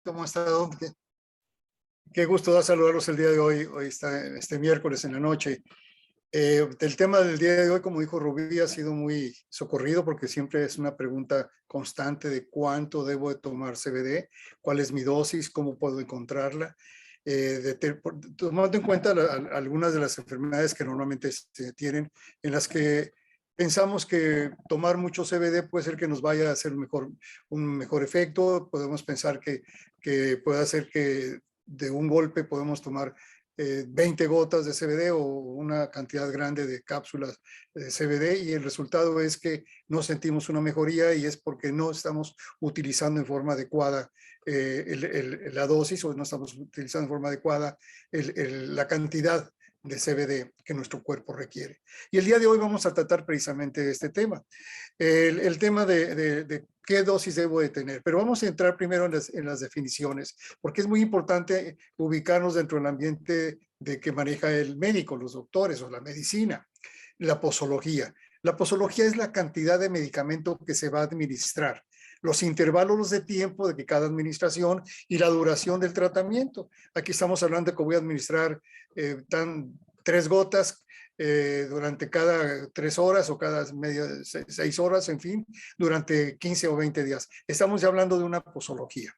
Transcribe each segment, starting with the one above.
¿Cómo ha estado? Qué gusto da saludarlos el día de hoy. Hoy está este miércoles en la noche. El tema del día de hoy, como dijo Rubí, ha sido muy socorrido porque siempre es una pregunta constante de cuánto debo de tomar CBD, cuál es mi dosis, cómo puedo encontrarla. Tomando en cuenta algunas de las enfermedades que normalmente se tienen, en las que pensamos que tomar mucho CBD puede ser que nos vaya a hacer un mejor efecto. Podemos pensar que puede hacer que de un golpe podemos tomar 20 gotas de CBD o una cantidad grande de cápsulas de CBD, y el resultado es que no sentimos una mejoría, y es porque no estamos utilizando en forma adecuada la dosis, o no estamos utilizando en forma adecuada la cantidad de CBD que nuestro cuerpo requiere. Y el día de hoy vamos a tratar precisamente este tema, el tema de qué dosis debo de tener. Pero vamos a entrar primero en las definiciones, porque es muy importante ubicarnos dentro del ambiente de que maneja el médico, los doctores o la medicina. La posología. La posología es la cantidad de medicamento que se va a administrar, los intervalos de tiempo de cada administración y la duración del tratamiento. Aquí estamos hablando de que voy a administrar 3 gotas durante cada 3 horas o cada 6 horas, en fin, durante 15 o 20 días. Estamos ya hablando de una posología.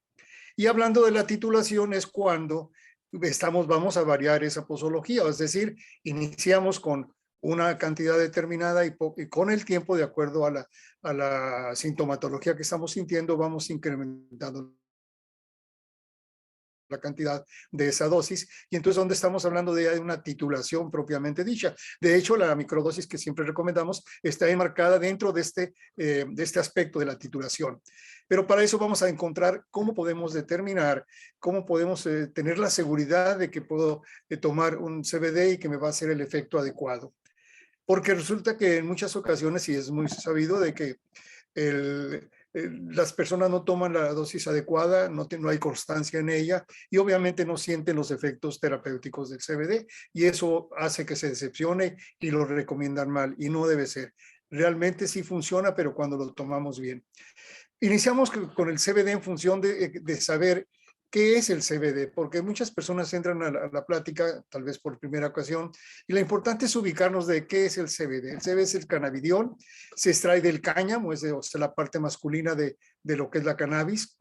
Y hablando de la titulación es cuando vamos a variar esa posología, es decir, iniciamos con una cantidad determinada y con el tiempo, de acuerdo a la sintomatología que estamos sintiendo, vamos incrementando la cantidad de esa dosis, y entonces donde estamos hablando de una titulación propiamente dicha. De hecho, la microdosis que siempre recomendamos está enmarcada dentro de este aspecto de la titulación. Pero para eso vamos a encontrar cómo podemos determinar, cómo podemos tener la seguridad de que puedo tomar un CBD y que me va a hacer el efecto adecuado. Porque resulta que en muchas ocasiones, y es muy sabido, de que las personas no toman la dosis adecuada, no hay constancia en ella, y obviamente no sienten los efectos terapéuticos del CBD, y eso hace que se decepcione y lo recomiendan mal, y no debe ser. Realmente sí funciona, pero cuando lo tomamos bien. Iniciamos con el CBD en función de saber qué es el CBD, porque muchas personas entran a la plática, tal vez por primera ocasión, y lo importante es ubicarnos de qué es el CBD. El CBD es el cannabidiol, se extrae del cáñamo, o sea, la parte masculina de lo que es la cannabis,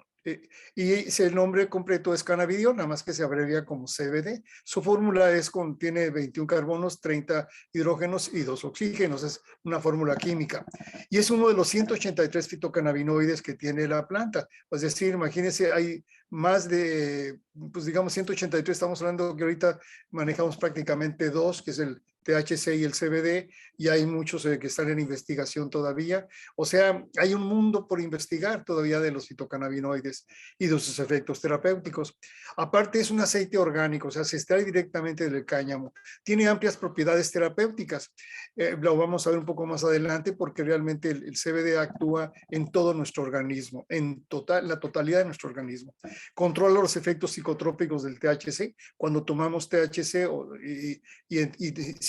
y el nombre completo es cannabidiol, nada más que se abrevia como CBD. Su fórmula contiene 21 carbonos, 30 hidrógenos y 2 oxígenos, es una fórmula química. Y es uno de los 183 fitocannabinoides que tiene la planta. Es decir, imagínense, hay más de, pues digamos, 183, estamos hablando que ahorita manejamos prácticamente 2, que es el THC y el CBD, y hay muchos que están en investigación todavía. O sea, hay un mundo por investigar todavía de los fitocannabinoides y de sus efectos terapéuticos. Aparte, es un aceite orgánico, o sea, se extrae directamente del cáñamo. Tiene amplias propiedades terapéuticas. Lo vamos a ver un poco más adelante, porque realmente el CBD actúa en todo nuestro organismo, en la totalidad de nuestro organismo. Controla los efectos psicotrópicos del THC. Cuando tomamos THC y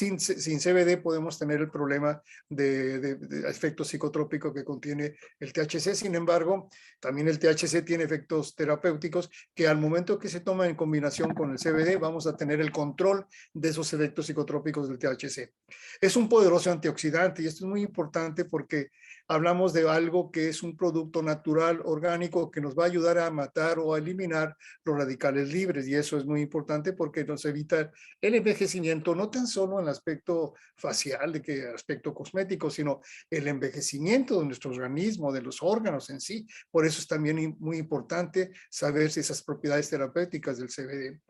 sin CBD podemos tener el problema de efectos psicotrópicos que contiene el THC. Sin embargo, también el THC tiene efectos terapéuticos que al momento que se toma en combinación con el CBD vamos a tener el control de esos efectos psicotrópicos del THC. Es un poderoso antioxidante, y esto es muy importante porque hablamos de algo que es un producto natural, orgánico, que nos va a ayudar a matar o a eliminar los radicales libres, y eso es muy importante porque nos evita el envejecimiento, no tan solo en el aspecto facial, aspecto cosmético, sino el envejecimiento de nuestro organismo, de los órganos en sí. Por eso es también muy importante saber si esas propiedades terapéuticas del CBD.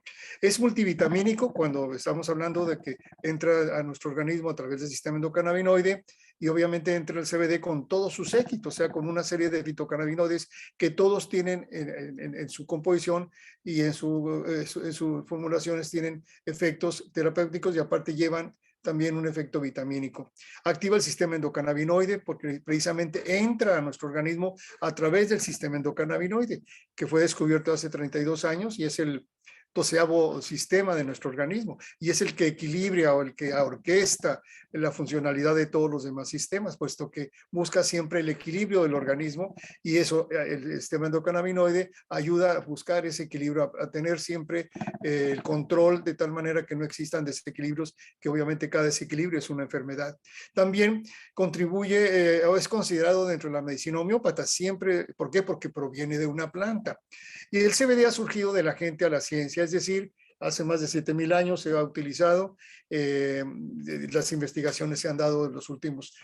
Es multivitamínico cuando estamos hablando de que entra a nuestro organismo a través del sistema endocannabinoide, y obviamente entra el CBD con todos sus éxitos, o sea, con una serie de fitocannabinoides que todos tienen en su composición y en sus formulaciones tienen efectos terapéuticos, y aparte llevan también un efecto vitamínico. Activa el sistema endocannabinoide porque precisamente entra a nuestro organismo a través del sistema endocannabinoide, que fue descubierto hace 32 años y es doceavo sistema de nuestro organismo y es el que equilibra o el que orquesta la funcionalidad de todos los demás sistemas, puesto que busca siempre el equilibrio del organismo y eso, el sistema endocannabinoide ayuda a buscar ese equilibrio, a tener siempre el control de tal manera que no existan desequilibrios, que obviamente cada desequilibrio es una enfermedad. También contribuye o es considerado dentro de la medicina homeópata siempre, ¿por qué? Porque proviene de una planta. Y el CBD ha surgido de la gente a la ciencia, es decir, hace más de 7,000 años se ha utilizado, las investigaciones se han dado en los últimos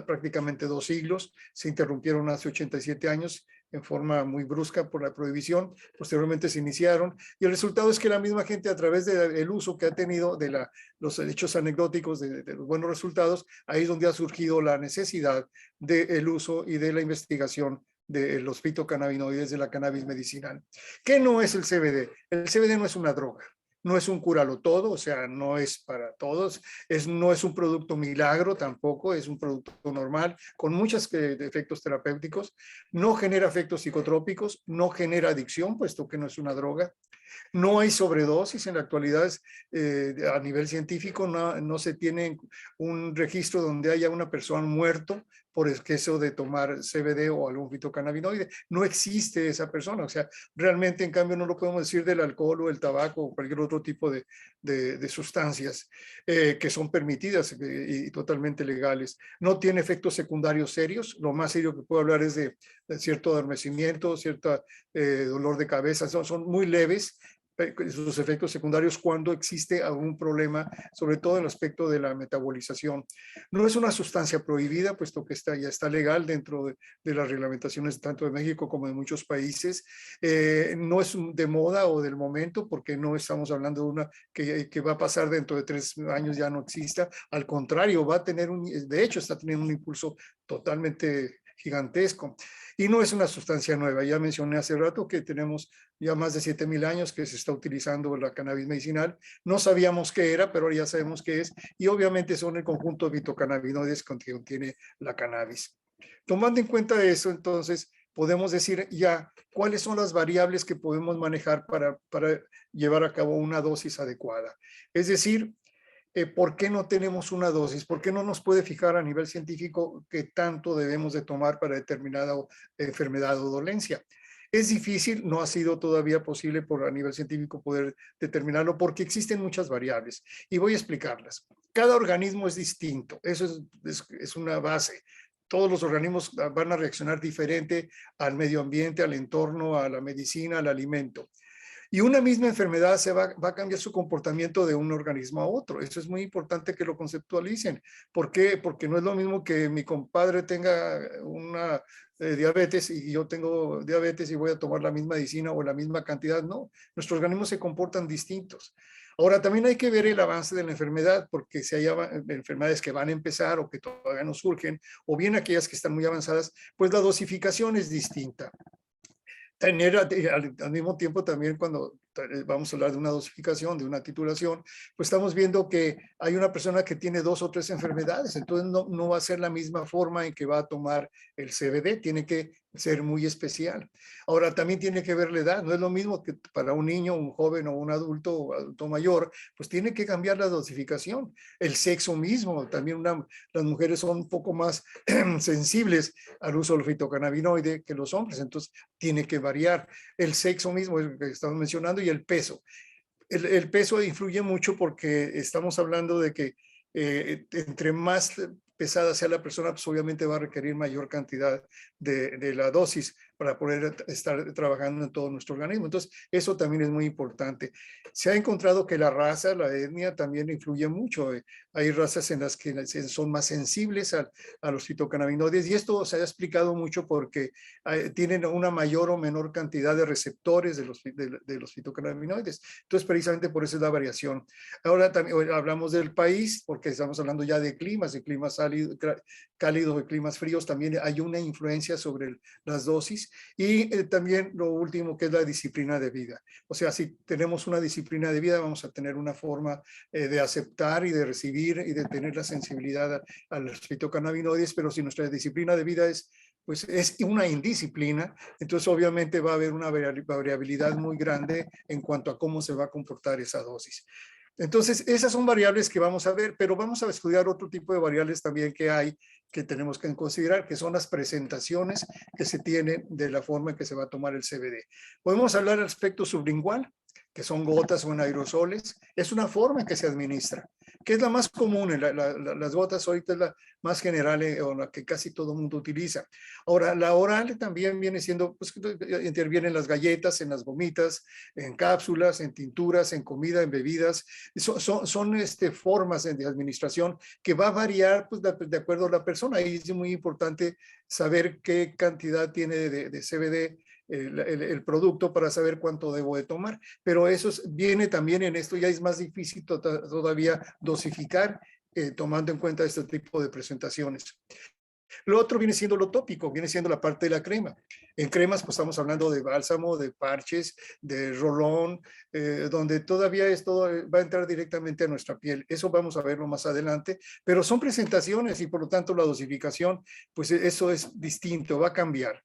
prácticamente 2 siglos, se interrumpieron hace 87 años en forma muy brusca por la prohibición, posteriormente se iniciaron y el resultado es que la misma gente a través del uso que ha tenido de los hechos anecdóticos de los buenos resultados, ahí es donde ha surgido la necesidad del uso y de la investigación de los fitocannabinoides de la cannabis medicinal. ¿Qué no es el CBD? El CBD no es una droga, no es un cúralo todo, o sea, no es para todos, no es un producto milagro tampoco, es un producto normal con muchos efectos terapéuticos, no genera efectos psicotrópicos, no genera adicción, puesto que no es una droga. No hay sobredosis en la actualidad, a nivel científico no se tiene un registro donde haya una persona muerto por exceso de tomar CBD o algún fitocannabinoide. No existe esa persona, o sea, realmente en cambio no lo podemos decir del alcohol o el tabaco o cualquier otro tipo de sustancias que son permitidas y totalmente legales. No tiene efectos secundarios serios, lo más serio que puedo hablar es de cierto adormecimiento, cierto dolor de cabeza, son muy leves sus efectos secundarios cuando existe algún problema, sobre todo en el aspecto de la metabolización. No es una sustancia prohibida, puesto que ya está legal dentro de las reglamentaciones tanto de México como de muchos países. No es de moda o del momento, porque no estamos hablando de una que va a pasar dentro de 3 años, ya no exista. Al contrario, va a tener de hecho está teniendo un impulso totalmente gigantesco. Y no es una sustancia nueva. Ya mencioné hace rato que tenemos ya más de 7,000 años que se está utilizando la cannabis medicinal. No sabíamos qué era, pero ahora ya sabemos qué es. Y obviamente son el conjunto de fitocannabinoides que contiene la cannabis. Tomando en cuenta eso, entonces, podemos decir ya cuáles son las variables que podemos manejar para llevar a cabo una dosis adecuada. Es decir, ¿por qué no tenemos una dosis? ¿Por qué no nos puede fijar a nivel científico qué tanto debemos de tomar para determinada enfermedad o dolencia? Es difícil, no ha sido todavía posible a nivel científico poder determinarlo porque existen muchas variables y voy a explicarlas. Cada organismo es distinto, eso es una base. Todos los organismos van a reaccionar diferente al medio ambiente, al entorno, a la medicina, al alimento. Y una misma enfermedad va a cambiar su comportamiento de un organismo a otro. Eso es muy importante que lo conceptualicen. ¿Por qué? Porque no es lo mismo que mi compadre tenga una diabetes y yo tengo diabetes y voy a tomar la misma medicina o la misma cantidad. No, nuestros organismos se comportan distintos. Ahora, también hay que ver el avance de la enfermedad, porque si hay enfermedades que van a empezar o que todavía no surgen, o bien aquellas que están muy avanzadas, pues la dosificación es distinta. Tener al mismo tiempo también cuando vamos a hablar de una dosificación, de una titulación, pues estamos viendo que hay una persona que tiene 2 o 3 enfermedades, entonces no va a ser la misma forma en que va a tomar el CBD, tiene que ser muy especial. Ahora también tiene que ver la edad, no es lo mismo que para un niño, un joven o un adulto o adulto mayor, pues tiene que cambiar la dosificación. El sexo mismo, también las mujeres son un poco más sensibles al uso del fitocannabinoide que los hombres, entonces tiene que variar. El sexo mismo, el que estamos mencionando, y el peso. El peso influye mucho porque estamos hablando de que entre más pesada sea la persona, pues obviamente va a requerir mayor cantidad de la dosis para poder estar trabajando en todo nuestro organismo. Entonces, eso también es muy importante. Se ha encontrado que la raza, la etnia, también influye mucho. Hay razas en las que son más sensibles a los fitocannabinoides y esto se ha explicado mucho porque tienen una mayor o menor cantidad de receptores de los fitocannabinoides. Entonces, precisamente por eso es la variación. Ahora también hablamos del país, porque estamos hablando ya de climas cálidos y climas fríos, también hay una influencia sobre las dosis y también lo último que es la disciplina de vida. O sea, si tenemos una disciplina de vida, vamos a tener una forma de aceptar y de recibir y de tener la sensibilidad a los fitocannabinoides, pero si nuestra disciplina de vida es pues es una indisciplina, entonces obviamente va a haber una variabilidad muy grande en cuanto a cómo se va a comportar esa dosis. Entonces, esas son variables que vamos a ver, pero vamos a estudiar otro tipo de variables también que hay que tenemos que considerar, que son las presentaciones que se tienen de la forma en que se va a tomar el CBD. Podemos hablar del aspecto sublingual, que son gotas o en aerosoles. Es una forma en que se administra, que es la más común. Las gotas ahorita es la más general o la que casi todo el mundo utiliza. Ahora, la oral también viene siendo, pues intervienen las galletas, en las gomitas, en cápsulas, en tinturas, en comida, en bebidas. Son formas de administración que va a variar pues, de acuerdo a la persona. Y es muy importante saber qué cantidad tiene de CBD el producto para saber cuánto debo de tomar. Pero eso viene también en esto, ya es más difícil todavía dosificar, tomando en cuenta este tipo de presentaciones. Lo otro viene siendo lo tópico, viene siendo la parte de la crema. En cremas, pues estamos hablando de bálsamo, de parches, de rolón, donde todavía esto va a entrar directamente a nuestra piel. Eso vamos a verlo más adelante, pero son presentaciones y por lo tanto la dosificación, pues eso es distinto, va a cambiar.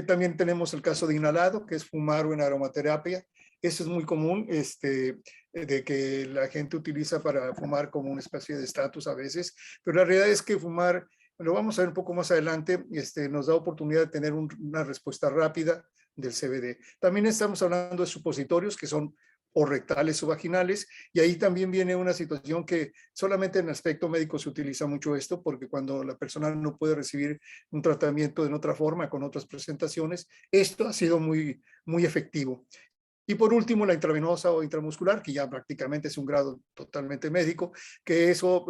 También tenemos el caso de inhalado, que es fumar o en aromaterapia. Eso es muy común, de que la gente utiliza para fumar como una especie de estatus a veces, pero la realidad es que fumar, lo vamos a ver un poco más adelante, nos da oportunidad de tener una respuesta rápida del CBD. También estamos hablando de supositorios, que son o rectales o vaginales, y ahí también viene una situación que solamente en aspecto médico se utiliza mucho esto, porque cuando la persona no puede recibir un tratamiento de otra forma, con otras presentaciones, esto ha sido muy, muy efectivo. Y por último, la intravenosa o intramuscular, que ya prácticamente es un grado totalmente médico, que eso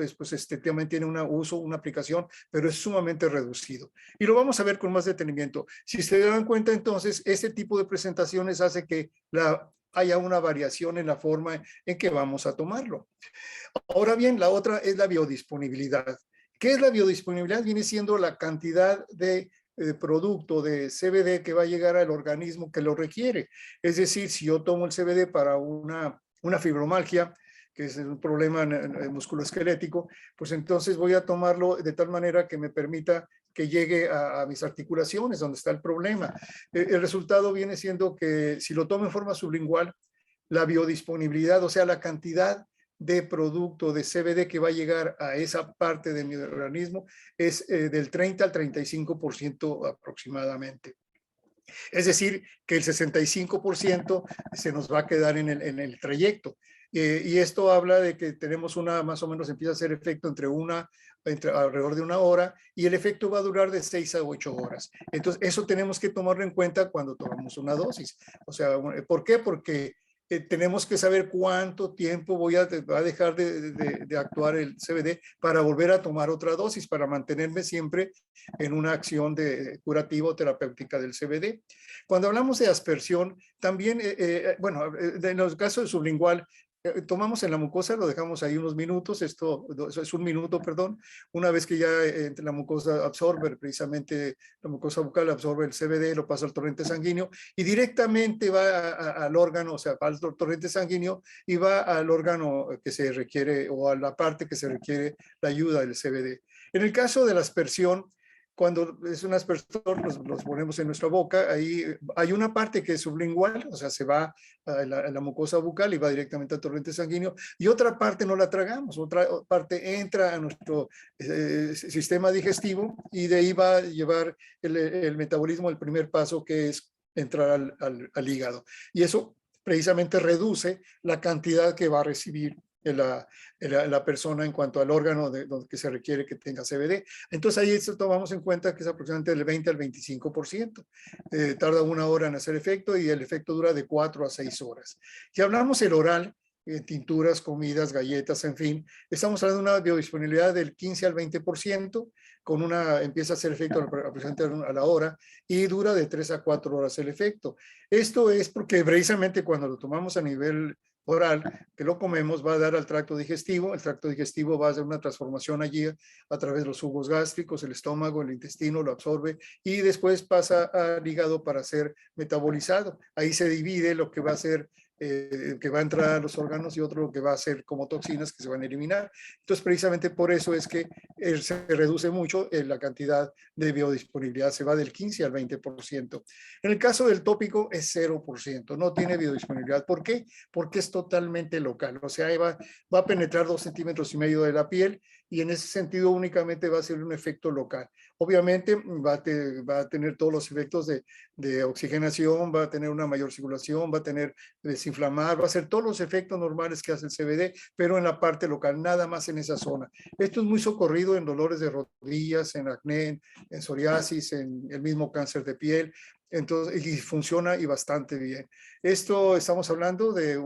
también tiene un uso, una aplicación, pero es sumamente reducido. Y lo vamos a ver con más detenimiento. Si se dan cuenta, entonces, este tipo de presentaciones hace que haya una variación en la forma en que vamos a tomarlo. Ahora bien, la otra es la biodisponibilidad. ¿Qué es la biodisponibilidad? Viene siendo la cantidad de producto de CBD que va a llegar al organismo que lo requiere. Es decir, si yo tomo el CBD para una fibromialgia, que es un problema musculoesquelético, pues entonces voy a tomarlo de tal manera que me permita que llegue a mis articulaciones, donde está el problema. El resultado viene siendo que si lo tomo en forma sublingual, la biodisponibilidad, o sea, la cantidad de producto de CBD que va a llegar a esa parte de mi organismo es del 30 al 35% aproximadamente. Es decir, que el 65% se nos va a quedar en el trayecto. Y esto habla de que tenemos más o menos empieza a hacer efecto entre alrededor de 1 hora, y el efecto va a durar de 6 a 8 horas. Entonces, eso tenemos que tomarlo en cuenta cuando tomamos una dosis. O sea, ¿por qué? Porque tenemos que saber cuánto tiempo va a dejar de actuar el CBD para volver a tomar otra dosis, para mantenerme siempre en una acción curativa o terapéutica del CBD. Cuando hablamos de aspersión, también, en los casos de sublingual, tomamos en la mucosa, lo dejamos ahí unos minutos, esto es 1 minuto, perdón, una vez que ya la mucosa absorbe, precisamente la mucosa bucal absorbe el CBD, lo pasa al torrente sanguíneo y directamente va al órgano, o sea, va al torrente sanguíneo y va al órgano que se requiere o a la parte que se requiere la ayuda del CBD. En el caso de la aspersión, cuando es un aspersor, los ponemos en nuestra boca, ahí hay una parte que es sublingual, o sea, se va a la mucosa bucal y va directamente al torrente sanguíneo, y otra parte no la tragamos, otra parte entra a nuestro sistema digestivo y de ahí va a llevar el metabolismo, el primer paso, que es entrar al hígado. Y eso precisamente reduce la cantidad que va a recibir la persona en cuanto al órgano donde que se requiere que tenga CBD. Entonces ahí esto tomamos en cuenta que es aproximadamente del 20 al 25%. Tarda 1 hora en hacer efecto y el efecto dura de 4 a 6 horas. Si hablamos el oral, tinturas, comidas, galletas, en fin, estamos hablando de una biodisponibilidad del 15 al 20%, empieza a hacer efecto aproximadamente a la hora y dura de 3 a 4 horas el efecto. Esto es porque precisamente cuando lo tomamos a nivel oral, que lo comemos, va a dar al tracto digestivo. El tracto digestivo va a hacer una transformación allí a través de los jugos gástricos, el estómago, el intestino lo absorbe y después pasa al hígado para ser metabolizado. Ahí se divide lo que va a ser que va a entrar a los órganos y otro que va a ser como toxinas que se van a eliminar. Entonces, precisamente por eso es que se reduce mucho la cantidad de biodisponibilidad, se va del 15 al 20%. En el caso del tópico es 0%, no tiene biodisponibilidad. ¿Por qué? Porque es totalmente local, o sea, va a penetrar 2,5 centímetros de la piel y en ese sentido únicamente va a ser un efecto local. Obviamente va a tener todos los efectos de oxigenación, va a tener una mayor circulación, va a tener desinflamar, va a hacer todos los efectos normales que hace el CBD, pero en la parte local, nada más en esa zona. Esto es muy socorrido en dolores de rodillas, en acné, en psoriasis, en el mismo cáncer de piel. Entonces, y funciona y bastante bien. Esto estamos hablando de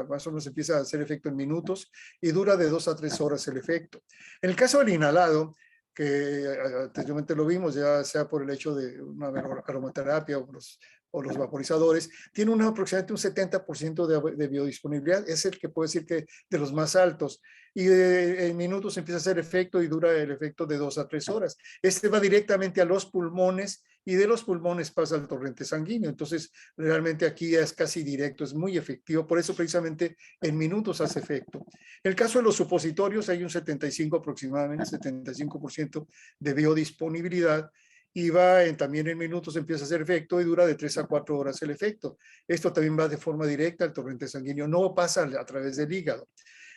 más o menos empieza a hacer efecto en minutos y dura de 2 a 3 horas el efecto. En el caso del inhalado, que anteriormente lo vimos, ya sea por el hecho de una aromaterapia o los vaporizadores, tiene aproximadamente un 70% de biodisponibilidad, es el que puede decir que de los más altos, y en minutos empieza a hacer efecto y dura el efecto de 2 a 3 horas. Este va directamente a los pulmones y de los pulmones pasa al torrente sanguíneo, entonces realmente aquí es casi directo, es muy efectivo, por eso precisamente en minutos hace efecto. En el caso de los supositorios hay un 75 aproximadamente, 75% de biodisponibilidad, y también en minutos empieza a hacer efecto y dura de 3 a 4 horas el efecto. Esto también va de forma directa al torrente sanguíneo, no pasa a través del hígado.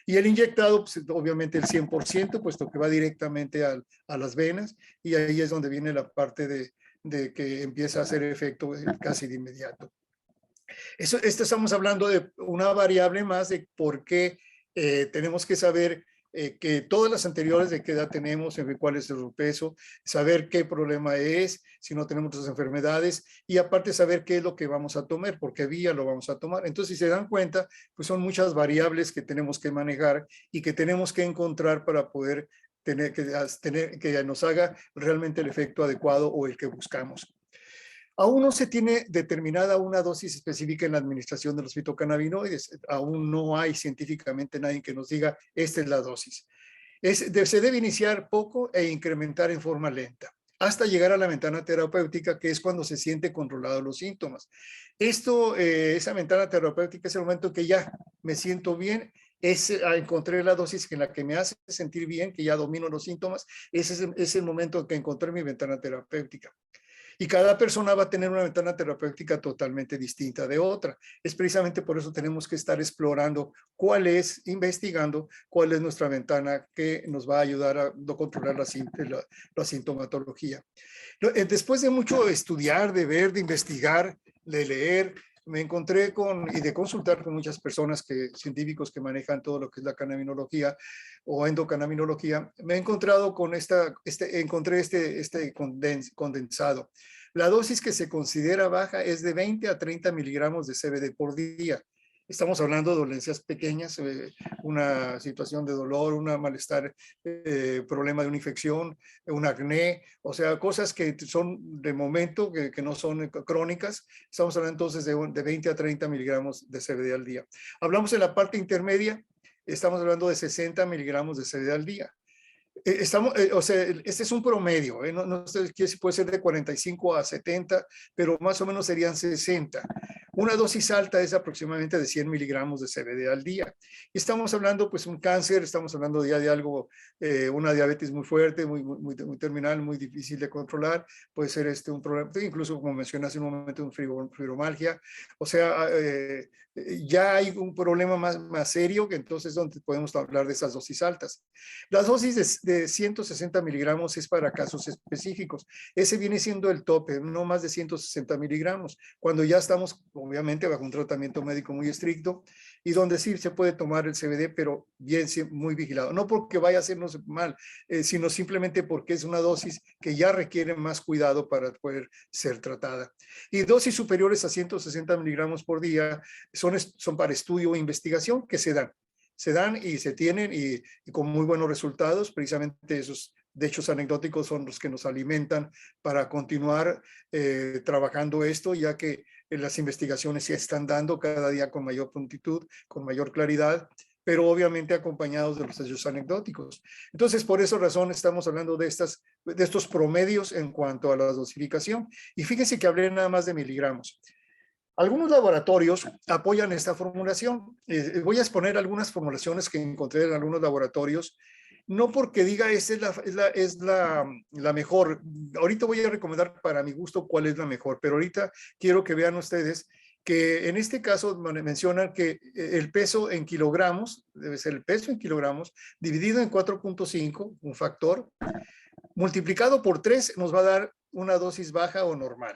Y el inyectado, pues, obviamente el 100%, puesto que va directamente a las venas, y ahí es donde viene la parte de que empieza a hacer efecto casi de inmediato. Esto estamos hablando de una variable más de por qué tenemos que saber que todas las anteriores, de qué edad tenemos, cuál es el peso, saber qué problema es, si no tenemos otras enfermedades, y aparte saber qué es lo que vamos a tomar, por qué vía lo vamos a tomar. Entonces, si se dan cuenta, pues son muchas variables que tenemos que manejar y que tenemos que encontrar para poder que nos haga realmente el efecto adecuado o el que buscamos. Aún no se tiene determinada una dosis específica en la administración de los fitocannabinoides. Aún no hay científicamente nadie que nos diga, esta es la dosis. Se debe iniciar poco e incrementar en forma lenta, hasta llegar a la ventana terapéutica, que es cuando se siente controlados los síntomas. Esa ventana terapéutica es el momento que ya me siento bien, encontré la dosis en la que me hace sentir bien, que ya domino los síntomas, ese es el momento en que encontré mi ventana terapéutica. Y cada persona va a tener una ventana terapéutica totalmente distinta de otra. Es precisamente por eso tenemos que estar explorando investigando cuál es nuestra ventana que nos va a ayudar a controlar la sintomatología. Después de mucho estudiar, de ver, de investigar, de leer, me encontré y de consultar con muchas personas, científicos que manejan todo lo que es la cannabinología o endocannabinoología, me he encontrado con encontré este condensado. La dosis que se considera baja es de 20 a 30 miligramos de CBD por día. Estamos hablando de dolencias pequeñas, una situación de dolor, un malestar, problema de una infección, un acné, o sea, cosas que son de momento, que no son crónicas. Estamos hablando entonces de 20 a 30 miligramos de CBD al día. Hablamos de la parte intermedia, estamos hablando de 60 miligramos de CBD al día. O sea, este es un promedio, no sé si puede ser de 45 a 70, pero más o menos serían 60. Una dosis alta es aproximadamente de 100 miligramos de CBD al día. Y estamos hablando, pues, un cáncer, estamos hablando ya de algo, una diabetes muy fuerte, muy terminal, muy difícil de controlar. Puede ser un problema, incluso como mencioné hace un momento, fibromialgia. O sea, ya hay un problema más serio, que entonces donde podemos hablar de esas dosis altas. Las dosis de 160 miligramos es para casos específicos. Ese viene siendo el tope, no más de 160 miligramos. Cuando ya estamos, obviamente, bajo un tratamiento médico muy estricto y donde sí se puede tomar el CBD, pero bien, muy vigilado. No porque vaya a hacernos mal, sino simplemente porque es una dosis que ya requiere más cuidado para poder ser tratada. Y dosis superiores a 160 miligramos por día son para estudio e investigación que se dan y se tienen y con muy buenos resultados. Precisamente esos hechos anecdóticos son los que nos alimentan para continuar trabajando esto, ya que las investigaciones se están dando cada día con mayor prontitud, con mayor claridad, pero obviamente acompañados de los hechos anecdóticos. Entonces, por esa razón estamos hablando de estos promedios en cuanto a la dosificación. Y fíjense que hablé nada más de miligramos. Algunos laboratorios apoyan esta formulación. Voy a exponer algunas formulaciones que encontré en algunos laboratorios, no porque diga esta es la mejor. Ahorita voy a recomendar para mi gusto cuál es la mejor, pero ahorita quiero que vean ustedes que en este caso mencionan que el peso en kilogramos, debe ser el peso en kilogramos, dividido en 4.5, un factor, multiplicado por 3 nos va a dar una dosis baja o normal.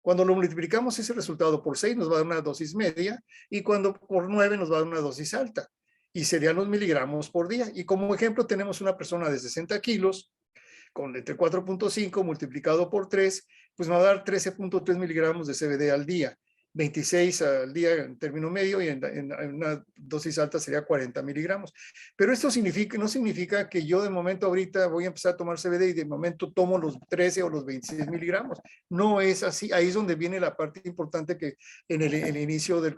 Cuando lo multiplicamos ese resultado por 6 nos va a dar una dosis media y cuando por 9 nos va a dar una dosis alta y serían los miligramos por día. Y como ejemplo tenemos una persona de 60 kilos con entre 4.5 multiplicado por 3, pues me va a dar 13.3 miligramos de CBD al día. 26 al día en término medio y en una dosis alta sería 40 miligramos. Pero esto no significa que yo de momento ahorita voy a empezar a tomar CBD y de momento tomo los 13 o los 26 miligramos. No es así. Ahí es donde viene la parte importante que en el inicio de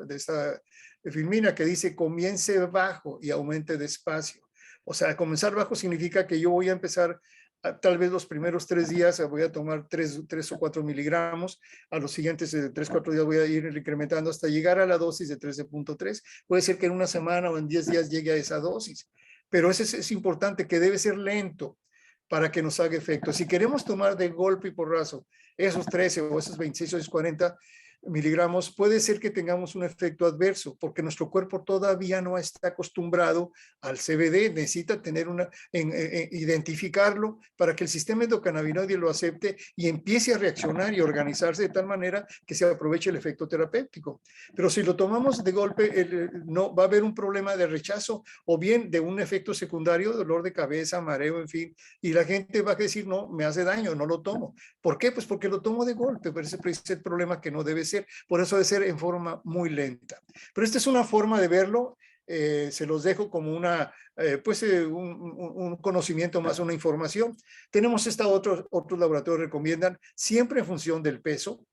esta filmina que dice comience bajo y aumente despacio. O sea, comenzar bajo significa que yo voy a empezar tal vez los primeros 3 días voy a tomar 3 o 4 miligramos, a los siguientes 3 o 4 días voy a ir incrementando hasta llegar a la dosis de 13.3. Puede ser que en una semana o en 10 días llegue a esa dosis, pero eso es importante, que debe ser lento para que nos haga efecto. Si queremos tomar de golpe y porrazo esos 13 o esos 26 o esos 40 miligramos, puede ser que tengamos un efecto adverso, porque nuestro cuerpo todavía no está acostumbrado al CBD, necesita tener identificarlo para que el sistema endocannabinoide lo acepte y empiece a reaccionar y organizarse de tal manera que se aproveche el efecto terapéutico. Pero si lo tomamos de golpe, no va a haber un problema de rechazo o bien de un efecto secundario, dolor de cabeza, mareo, en fin, y la gente va a decir, no, me hace daño, no lo tomo. ¿Por qué? Pues porque lo tomo de golpe, pero ese es el problema que no debe ser. Por eso debe ser en forma muy lenta. Pero esta es una forma de verlo. Se los dejo como un conocimiento más, una información. Tenemos otros laboratorios recomiendan siempre en función del peso.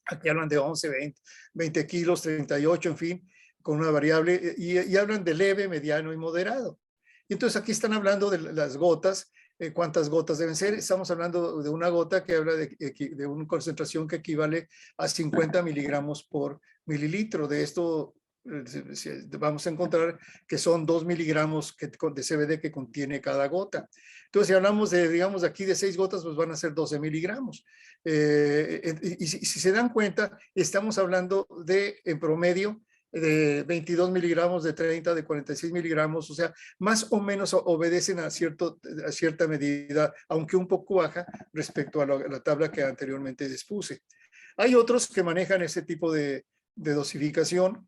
Aquí hablan de 11, 20 kilos, 38, en fin, con una variable, y hablan de leve, mediano y moderado. Y entonces aquí están hablando de las gotas, cuántas gotas deben ser. Estamos hablando de una gota que habla de una concentración que equivale a 50 miligramos por mililitro. De esto vamos a encontrar que son 2 miligramos de CBD que contiene cada gota. Entonces, si hablamos digamos, aquí de 6 gotas, pues van a ser 12 miligramos. Y si se dan cuenta, estamos hablando en promedio, de 22 miligramos, de 30, de 46 miligramos, o sea, más o menos obedecen a cierta medida, aunque un poco baja respecto a la tabla que anteriormente expuse. Hay otros que manejan ese tipo de dosificación.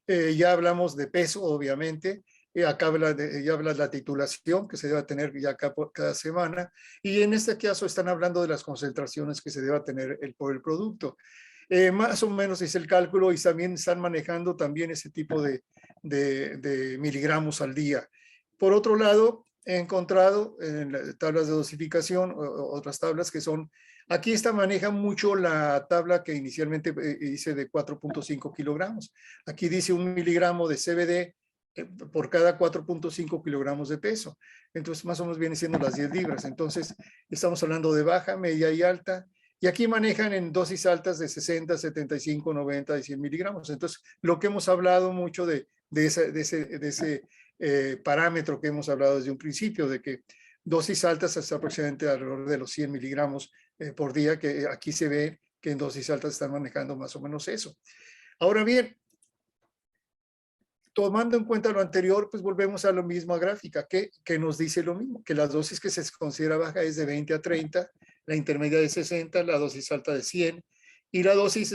Ya hablamos de peso, obviamente. Acá ya habla de la titulación que se debe tener ya cada semana. Y en este caso están hablando de las concentraciones que se deba tener por el producto. Más o menos es el cálculo y también están manejando también ese tipo de miligramos al día. Por otro lado, he encontrado en las tablas de dosificación otras tablas que son, aquí maneja mucho la tabla que inicialmente hice de 4.5 kilogramos. Aquí dice 1 miligramo de CBD por cada 4.5 kilogramos de peso. Entonces, más o menos viene siendo las 10 libras. Entonces, estamos hablando de baja, media y alta. Y aquí manejan en dosis altas de 60, 75, 90 y 100 miligramos. Entonces, lo que hemos hablado mucho de ese parámetro que hemos hablado desde un principio, de que dosis altas hasta aproximadamente alrededor de los 100 miligramos por día, que aquí se ve que en dosis altas están manejando más o menos eso. Ahora bien, tomando en cuenta lo anterior, pues volvemos a la misma gráfica que nos dice lo mismo, que la dosis que se considera baja es de 20 a 30, la intermedia de 60, la dosis alta de 100 y la dosis,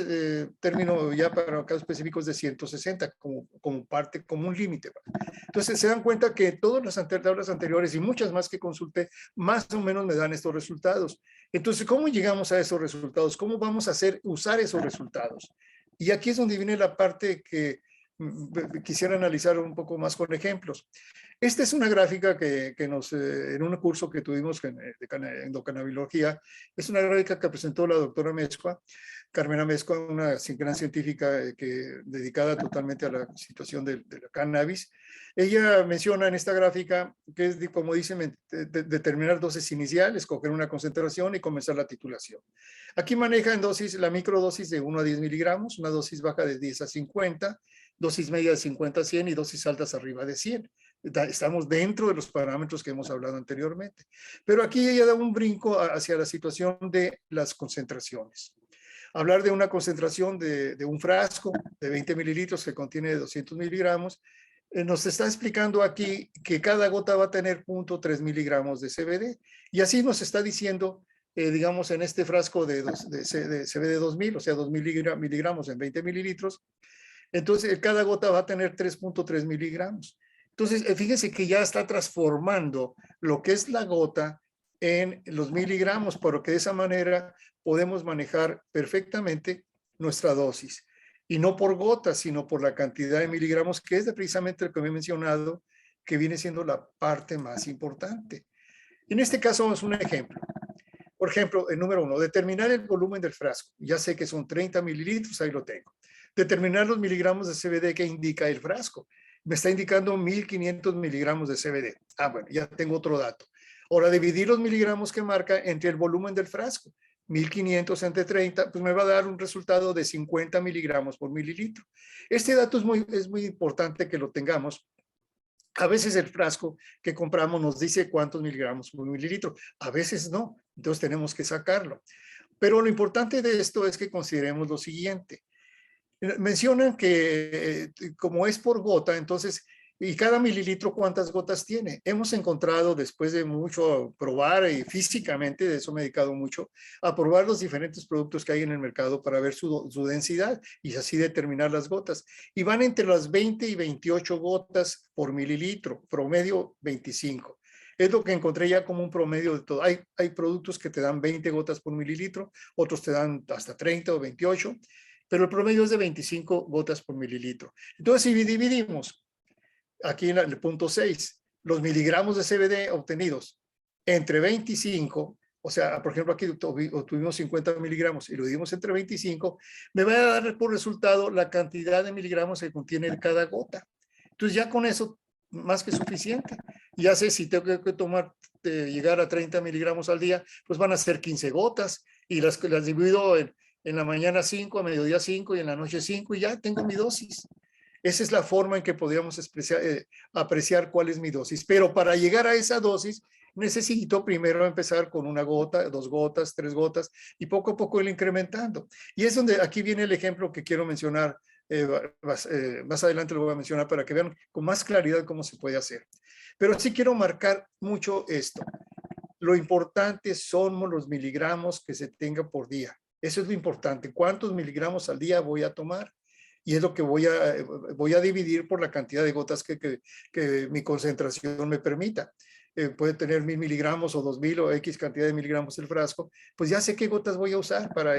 término ya para casos específicos, de 160 como un límite. Entonces se dan cuenta que todas las tablas anteriores y muchas más que consulté, más o menos me dan estos resultados. Entonces, ¿cómo llegamos a esos resultados? ¿Cómo vamos a usar esos resultados? Y aquí es donde viene la parte que quisiera analizar un poco más con ejemplos. Esta es una gráfica que en un curso que tuvimos de endocannabiología, es una gráfica que presentó la doctora Mezcua, Carmen Amezcua, una gran científica dedicada totalmente a la situación de la cannabis. Ella menciona en esta gráfica que es, como dicen, determinar dosis inicial, escoger una concentración y comenzar la titulación. Aquí maneja en dosis, la microdosis de 1 a 10 miligramos, una dosis baja de 10 a 50, dosis media de 50 a 100 y dosis altas arriba de 100. Estamos dentro de los parámetros que hemos hablado anteriormente. Pero aquí ella da un brinco hacia la situación de las concentraciones. Hablar de una concentración de un frasco de 20 mililitros que contiene 200 miligramos, nos está explicando aquí que cada gota va a tener 0.3 miligramos de CBD. Y así nos está diciendo, digamos, en este frasco de CBD 2000, o sea, 2000 miligramos en 20 mililitros, entonces cada gota va a tener 3.3 miligramos. Entonces, fíjense que ya está transformando lo que es la gota en los miligramos, pero que de esa manera podemos manejar perfectamente nuestra dosis. Y no por gotas, sino por la cantidad de miligramos, que es precisamente lo que me he mencionado, que viene siendo la parte más importante. En este caso es un ejemplo. Por ejemplo, el número 1, determinar el volumen del frasco. Ya sé que son 30 mililitros, ahí lo tengo. Determinar los miligramos de CBD que indica el frasco. Me está indicando 1500 miligramos de CBD. Ah, bueno, ya tengo otro dato. Ahora, dividir los miligramos que marca entre el volumen del frasco. 1500 entre 30, pues me va a dar un resultado de 50 miligramos por mililitro. Este dato es muy importante que lo tengamos. A veces el frasco que compramos nos dice cuántos miligramos por mililitro, a veces no, entonces tenemos que sacarlo. Pero lo importante de esto es que consideremos lo siguiente. Mencionan que como es por gota, entonces, y cada mililitro, ¿cuántas gotas tiene? Hemos encontrado, después de mucho probar y físicamente, de eso me he dedicado mucho, a probar los diferentes productos que hay en el mercado para ver su densidad y así determinar las gotas. Y van entre las 20 y 28 gotas por mililitro, promedio 25. Es lo que encontré ya como un promedio de todo. Hay productos que te dan 20 gotas por mililitro, otros te dan hasta 30 o 28, pero el promedio es de 25 gotas por mililitro. Entonces, si dividimos aquí en el punto 6, los miligramos de CBD obtenidos entre 25, o sea, por ejemplo, aquí obtuvimos 50 miligramos y lo dividimos entre 25, me va a dar por resultado la cantidad de miligramos que contiene cada gota. Entonces, ya con eso, más que suficiente. Ya sé si tengo que tomar, llegar a 30 miligramos al día, pues van a ser 15 gotas y las divido en la mañana 5, a mediodía 5 y en la noche 5 y ya tengo mi dosis. Esa es la forma en que podríamos apreciar cuál es mi dosis. Pero para llegar a esa dosis, necesito primero empezar con una gota, 2 gotas, 3 gotas y poco a poco ir incrementando. Y es donde aquí viene el ejemplo que quiero mencionar. Más adelante lo voy a mencionar para que vean con más claridad cómo se puede hacer. Pero sí quiero marcar mucho esto. Lo importante son los miligramos que se tenga por día. Eso es lo importante. ¿Cuántos miligramos al día voy a tomar? Y es lo que voy a dividir por la cantidad de gotas que mi concentración me permita. Puede tener 1000 miligramos o 2000 o X cantidad de miligramos el frasco, pues ya sé qué gotas voy a usar para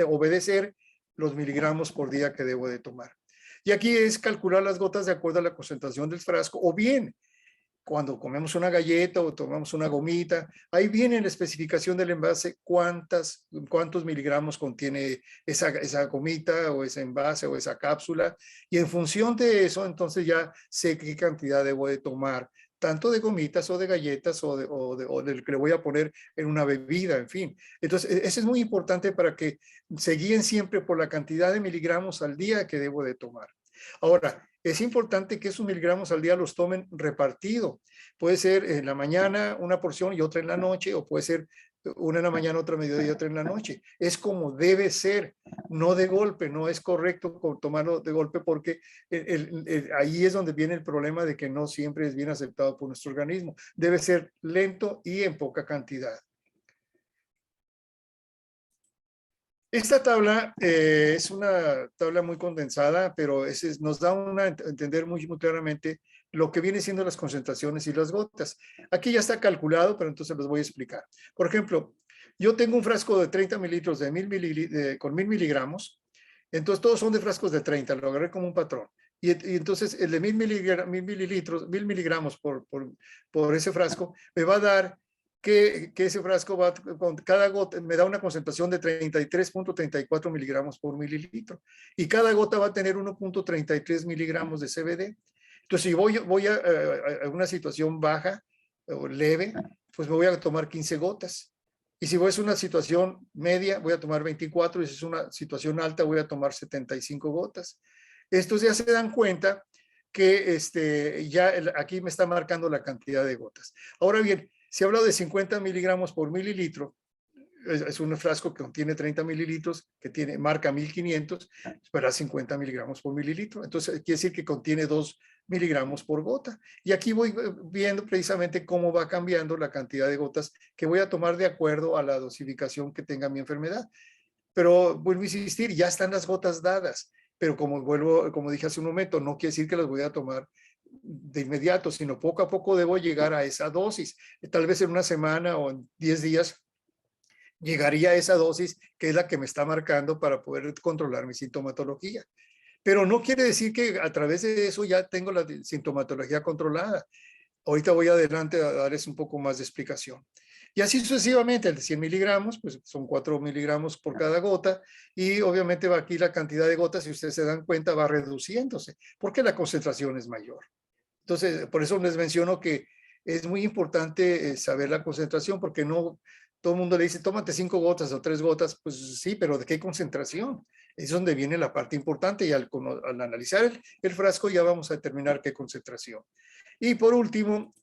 obedecer los miligramos por día que debo de tomar. Y aquí es calcular las gotas de acuerdo a la concentración del frasco, o bien cuando comemos una galleta o tomamos una gomita, ahí viene en la especificación del envase cuántos miligramos contiene esa gomita o ese envase o esa cápsula. Y en función de eso, entonces ya sé qué cantidad debo de tomar, tanto de gomitas o de galletas o del que le voy a poner en una bebida, en fin. Entonces, eso es muy importante para que se guíen siempre por la cantidad de miligramos al día que debo de tomar. Ahora, es importante que esos miligramos al día los tomen repartido. Puede ser en la mañana una porción y otra en la noche, o puede ser una en la mañana, otra a mediodía y otra en la noche. Es como debe ser, no de golpe. No es correcto tomarlo de golpe porque ahí es donde viene el problema de que no siempre es bien aceptado por nuestro organismo. Debe ser lento y en poca cantidad. Esta tabla es una tabla muy condensada, pero nos da a entender muy claramente lo que viene siendo las concentraciones y las gotas. Aquí ya está calculado, pero entonces les voy a explicar. Por ejemplo, yo tengo un frasco de 30 mililitros con 1000 miligramos. Entonces todos son de frascos de 30, lo agarré como un patrón. Y entonces el de 1000 miligramos por ese frasco me va a dar que ese frasco va con cada gota, me da una concentración de 33.34 miligramos por mililitro. Y cada gota va a tener 1.33 miligramos de CBD. Entonces, si voy a una situación baja o leve, pues me voy a tomar 15 gotas. Y si es una situación media, voy a tomar 24. Y si es una situación alta, voy a tomar 75 gotas. Estos ya se dan cuenta que ya aquí me está marcando la cantidad de gotas. Ahora bien, si hablo de 50 miligramos por mililitro, es un frasco que contiene 30 mililitros, que marca 1500, para 50 miligramos por mililitro. Entonces, quiere decir que contiene 2 miligramos por gota. Y aquí voy viendo precisamente cómo va cambiando la cantidad de gotas que voy a tomar de acuerdo a la dosificación que tenga mi enfermedad. Pero vuelvo a insistir, ya están las gotas dadas. Pero como dije hace un momento, no quiere decir que las voy a tomar de inmediato, sino poco a poco debo llegar a esa dosis. Tal vez en una semana o en 10 días llegaría a esa dosis que es la que me está marcando para poder controlar mi sintomatología. Pero no quiere decir que a través de eso ya tengo la sintomatología controlada. Ahorita voy adelante a darles un poco más de explicación. Y así sucesivamente, el de 100 miligramos, pues son 4 miligramos por cada gota, y obviamente va aquí la cantidad de gotas, si ustedes se dan cuenta, va reduciéndose, porque la concentración es mayor. Entonces, por eso les menciono que es muy importante saber la concentración, porque no todo el mundo le dice, tómate 5 gotas o 3 gotas, pues sí, pero ¿de qué concentración? Es donde viene la parte importante, y al analizar el frasco ya vamos a determinar qué concentración. Y por último,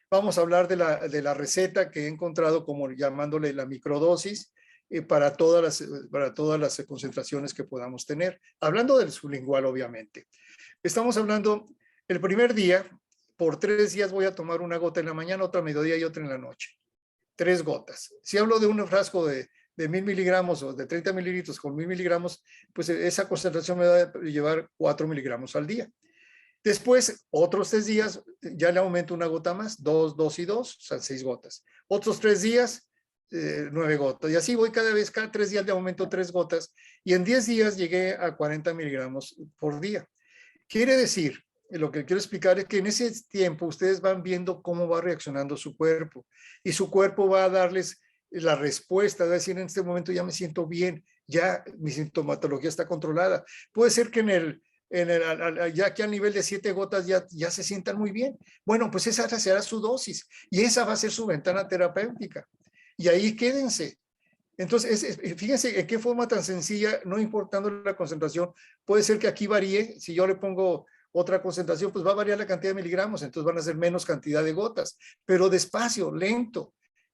vamos a hablar de la receta que he encontrado, como llamándole la microdosis, para todas las concentraciones que podamos tener. Hablando del sublingual, obviamente. Estamos hablando, el primer día, por 3 días voy a tomar una gota en la mañana, otra a mediodía y otra en la noche. 3 gotas. Si hablo de un frasco de 1000 miligramos o de 30 mililitros con 1000 miligramos, pues esa concentración me va a llevar 4 miligramos al día. Después, otros 3 días, ya le aumento una gota más, 2, 2 y 2, o sea, 6 gotas. Otros 3 días, 9 gotas. Y así voy cada 3 días le aumento 3 gotas. Y en 10 días llegué a 40 miligramos por día. Quiere decir, lo que quiero explicar es que en ese tiempo ustedes van viendo cómo va reaccionando su cuerpo. Y su cuerpo va a darles la respuesta, va a decir, en este momento ya me siento bien, ya mi sintomatología está controlada. Puede ser que ya que a nivel de 7 gotas ya se sientan muy bien. Bueno, pues esa será su dosis y esa va a ser su ventana terapéutica. Y ahí quédense. Entonces, fíjense en qué forma tan sencilla, no importando la concentración, puede ser que aquí varíe. Si yo le pongo otra concentración, pues va a variar la cantidad de miligramos, entonces van a ser menos cantidad de gotas, pero despacio, lento.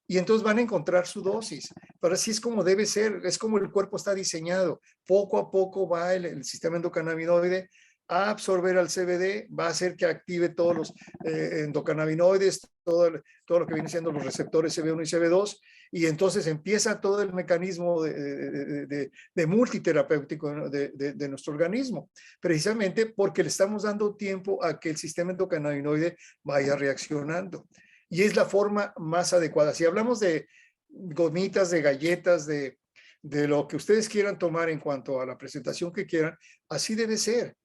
Y entonces van a encontrar su dosis. Pero así es como debe ser, es como el cuerpo está diseñado. Poco a poco va el sistema endocannabinoide a absorber al CBD, va a hacer que active todos los endocannabinoides, todo lo que viene siendo los receptores CB1 y CB2, y entonces empieza todo el mecanismo de multiterapéutico de nuestro organismo, precisamente porque le estamos dando tiempo a que el sistema endocannabinoide vaya reaccionando. Y es la forma más adecuada. Si hablamos de gomitas, de galletas, de lo que ustedes quieran tomar en cuanto a la presentación que quieran, así debe ser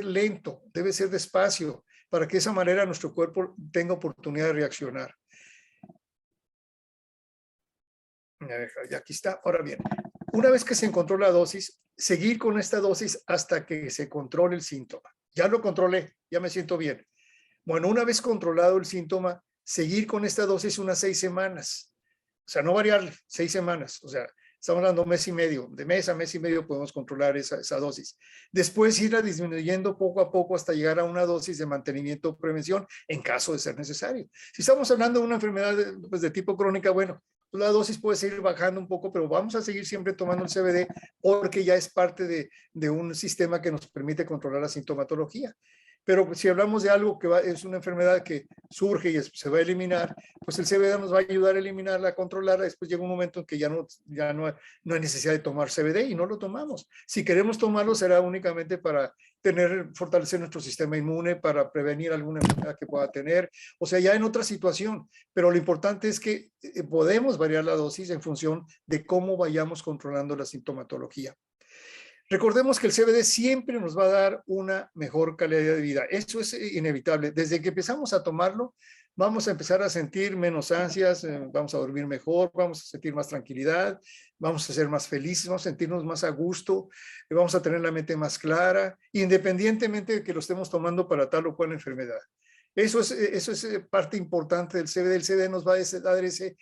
lento, debe ser despacio, para que de esa manera nuestro cuerpo tenga oportunidad de reaccionar. Y aquí está. Ahora bien, una vez que se encontró la dosis, seguir con esta dosis hasta que se controle el síntoma. Ya lo controlé, ya me siento bien. Bueno, una vez controlado el síntoma, seguir con esta dosis unas 6 semanas. O sea, no variarle, 6 semanas. O sea, estamos hablando de 1 mes y medio. De mes a mes y medio podemos controlar esa dosis. Después irla disminuyendo poco a poco hasta llegar a una dosis de mantenimiento o prevención en caso de ser necesario. Si estamos hablando de una enfermedad de tipo crónica, bueno, la dosis puede seguir bajando un poco, pero vamos a seguir siempre tomando el CBD porque ya es parte de un sistema que nos permite controlar la sintomatología. Pero si hablamos de algo que es una enfermedad que surge y se va a eliminar, pues el CBD nos va a ayudar a eliminarla, a controlarla. Después llega un momento en que ya no hay necesidad de tomar CBD y no lo tomamos. Si queremos tomarlo, será únicamente para fortalecer nuestro sistema inmune, para prevenir alguna enfermedad que pueda tener, o sea, ya en otra situación. Pero lo importante es que podemos variar la dosis en función de cómo vayamos controlando la sintomatología. Recordemos que el CBD siempre nos va a dar una mejor calidad de vida. Eso es inevitable. Desde que empezamos a tomarlo, vamos a empezar a sentir menos ansias, vamos a dormir mejor, vamos a sentir más tranquilidad, vamos a ser más felices, vamos a sentirnos más a gusto, vamos a tener la mente más clara, independientemente de que lo estemos tomando para tal o cual enfermedad. Eso es parte importante del CBD. El CBD nos va a dar ese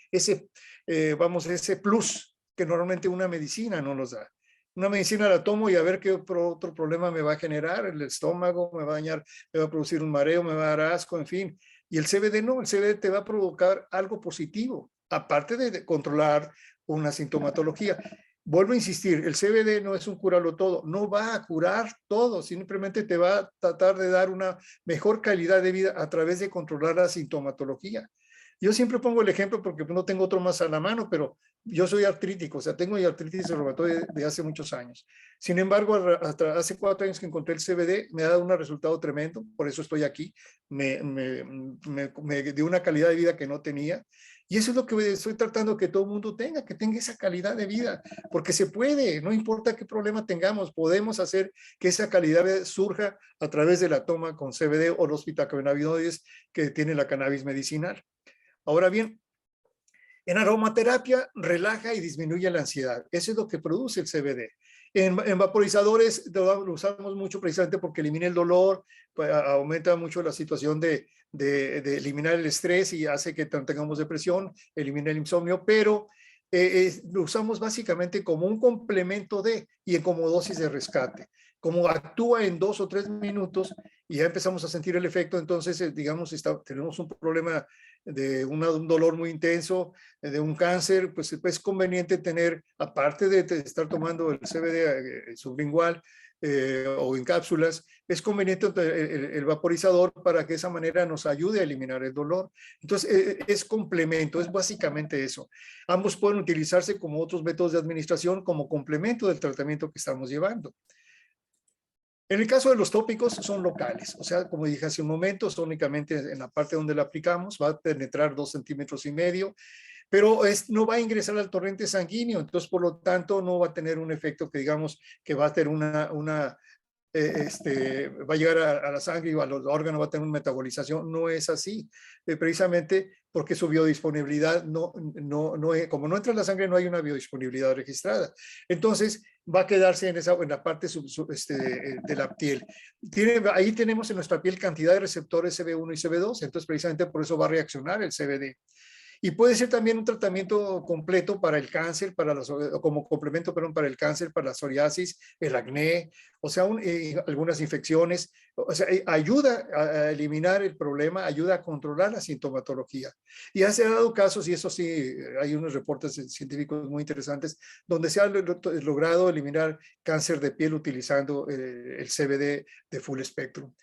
plus que normalmente una medicina no nos da. Una medicina la tomo y a ver qué otro problema me va a generar, el estómago me va a dañar, me va a producir un mareo, me va a dar asco, en fin. Y el CBD no, el CBD te va a provocar algo positivo, aparte de controlar una sintomatología. Vuelvo a insistir, el CBD no es un curarlo todo, no va a curar todo, simplemente te va a tratar de dar una mejor calidad de vida a través de controlar la sintomatología. Yo siempre pongo el ejemplo porque no tengo otro más a la mano, pero yo soy artrítico, o sea, tengo artritis reumatoide de hace muchos años. Sin embargo, hasta hace 4 años que encontré el CBD, me ha dado un resultado tremendo, por eso estoy aquí, me dio una calidad de vida que no tenía. Y eso es lo que estoy tratando que todo el mundo tenga, que tenga esa calidad de vida, porque se puede, no importa qué problema tengamos, podemos hacer que esa calidad de vida surja a través de la toma con CBD o los fitocannabinoides que tiene la cannabis medicinal. Ahora bien, en aromaterapia relaja y disminuye la ansiedad. Eso es lo que produce el CBD. En vaporizadores lo usamos mucho precisamente porque elimina el dolor, pues, aumenta mucho la situación de eliminar el estrés y hace que tengamos depresión, elimina el insomnio, pero lo usamos básicamente como un complemento y como dosis de rescate. Como actúa en 2 o 3 minutos y ya empezamos a sentir el efecto, entonces, digamos, tenemos un problema de un dolor muy intenso, de un cáncer, pues es conveniente tener, aparte de estar tomando el CBD sublingual o en cápsulas, es conveniente el vaporizador para que de esa manera nos ayude a eliminar el dolor. Entonces, es complemento, es básicamente eso. Ambos pueden utilizarse como otros métodos de administración, como complemento del tratamiento que estamos llevando. En el caso de los tópicos, son locales, o sea, como dije hace un momento, son únicamente en la parte donde la aplicamos, va a penetrar 2,5 centímetros, pero no va a ingresar al torrente sanguíneo, entonces por lo tanto no va a tener un efecto que digamos que va a tener va a llegar a la sangre y a los órganos, va a tener una metabolización. No es así, precisamente porque su biodisponibilidad como no entra en la sangre, no hay una biodisponibilidad registrada. Entonces va a quedarse en la parte de la piel. Ahí tenemos en nuestra piel cantidad de receptores CB1 y CB2, entonces precisamente por eso va a reaccionar el CBD. Y puede ser también un tratamiento completo para el cáncer, como complemento, perdón, para el cáncer, para la psoriasis, el acné, o sea, algunas infecciones. O sea, ayuda a eliminar el problema, ayuda a controlar la sintomatología. Y se ha dado casos, y eso sí, hay unos reportes científicos muy interesantes, donde se ha logrado eliminar cáncer de piel utilizando el CBD de full spectrum.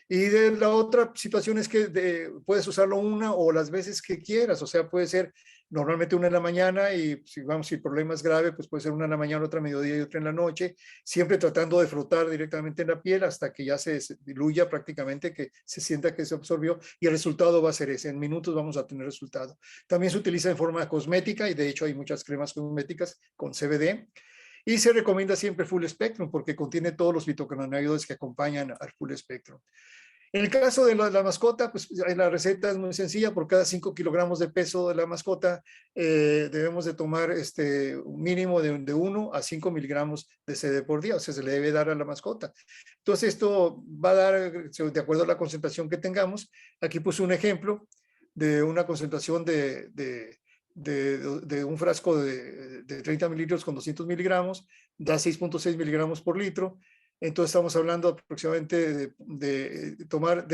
Y de la otra situación es que puedes usarlo una o las veces que quieras, o sea, puede ser normalmente una en la mañana y si el problema es grave, pues puede ser una en la mañana, otra a mediodía y otra en la noche, siempre tratando de frotar directamente en la piel hasta que ya se diluya prácticamente, que se sienta que se absorbió y el resultado va a ser ese, en minutos vamos a tener resultado. También se utiliza en forma cosmética y de hecho hay muchas cremas cosméticas con CBD. Y se recomienda siempre full spectrum porque contiene todos los fitocannabinoides que acompañan al full spectrum. En el caso de la mascota, pues la receta es muy sencilla. Por cada 5 kilogramos de peso de la mascota, debemos de tomar un mínimo de 1 a 5 miligramos de CBD por día. O sea, se le debe dar a la mascota. Entonces, esto va a dar, de acuerdo a la concentración que tengamos. Aquí puse un ejemplo de una concentración de un frasco de 30 mililitros con 200 miligramos, da 6,6 miligramos por litro. Entonces estamos hablando aproximadamente de tomar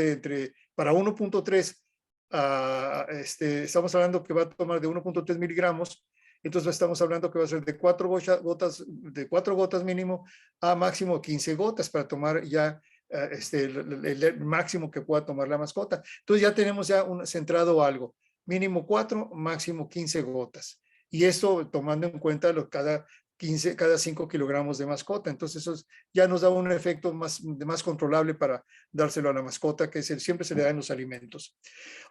para 1,3, estamos hablando que va a tomar de 1,3 miligramos, entonces estamos hablando que va a ser de 4 gotas mínimo a máximo 15 gotas para tomar ya el máximo que pueda tomar la mascota. Entonces ya tenemos ya centrado algo, mínimo 4, máximo 15 gotas. Y esto tomando en cuenta cada 5 kilogramos de mascota. Entonces eso ya nos da un efecto más controlable para dárselo a la mascota, que siempre se le da en los alimentos.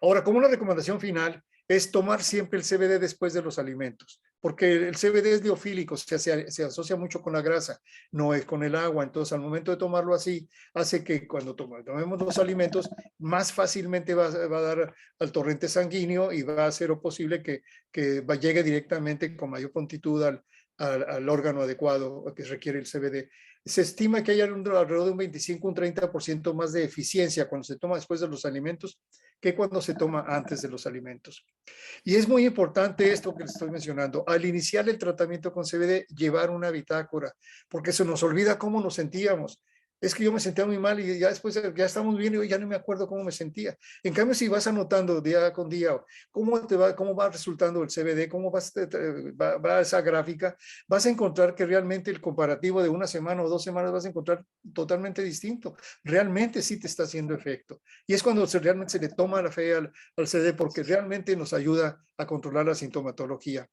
Ahora, como una recomendación final, es tomar siempre el CBD después de los alimentos. porque el CBD es liofílico, se asocia mucho con la grasa, no es con el agua. Entonces, al momento de tomarlo así, hace que cuando tomemos los alimentos, más fácilmente va a dar al torrente sanguíneo y va a hacer lo posible que llegue directamente con mayor prontitud al órgano adecuado que requiere el CBD. Se estima que hay alrededor de un 25, un 30% más de eficiencia cuando se toma después de los alimentos que cuando se toma antes de los alimentos. Y es muy importante esto que les estoy mencionando. Al iniciar el tratamiento con CBD, llevar una bitácora, porque se nos olvida cómo nos sentíamos. Es que yo me sentía muy mal y ya después ya estamos bien y ya no me acuerdo cómo me sentía. En cambio, si vas anotando día con día cómo va resultando el CBD, va esa gráfica, vas a encontrar que realmente el comparativo de una semana o 2 semanas vas a encontrar totalmente distinto. Realmente sí te está haciendo efecto. Y es cuando realmente se le toma la fe al CBD, porque realmente nos ayuda a controlar la sintomatología.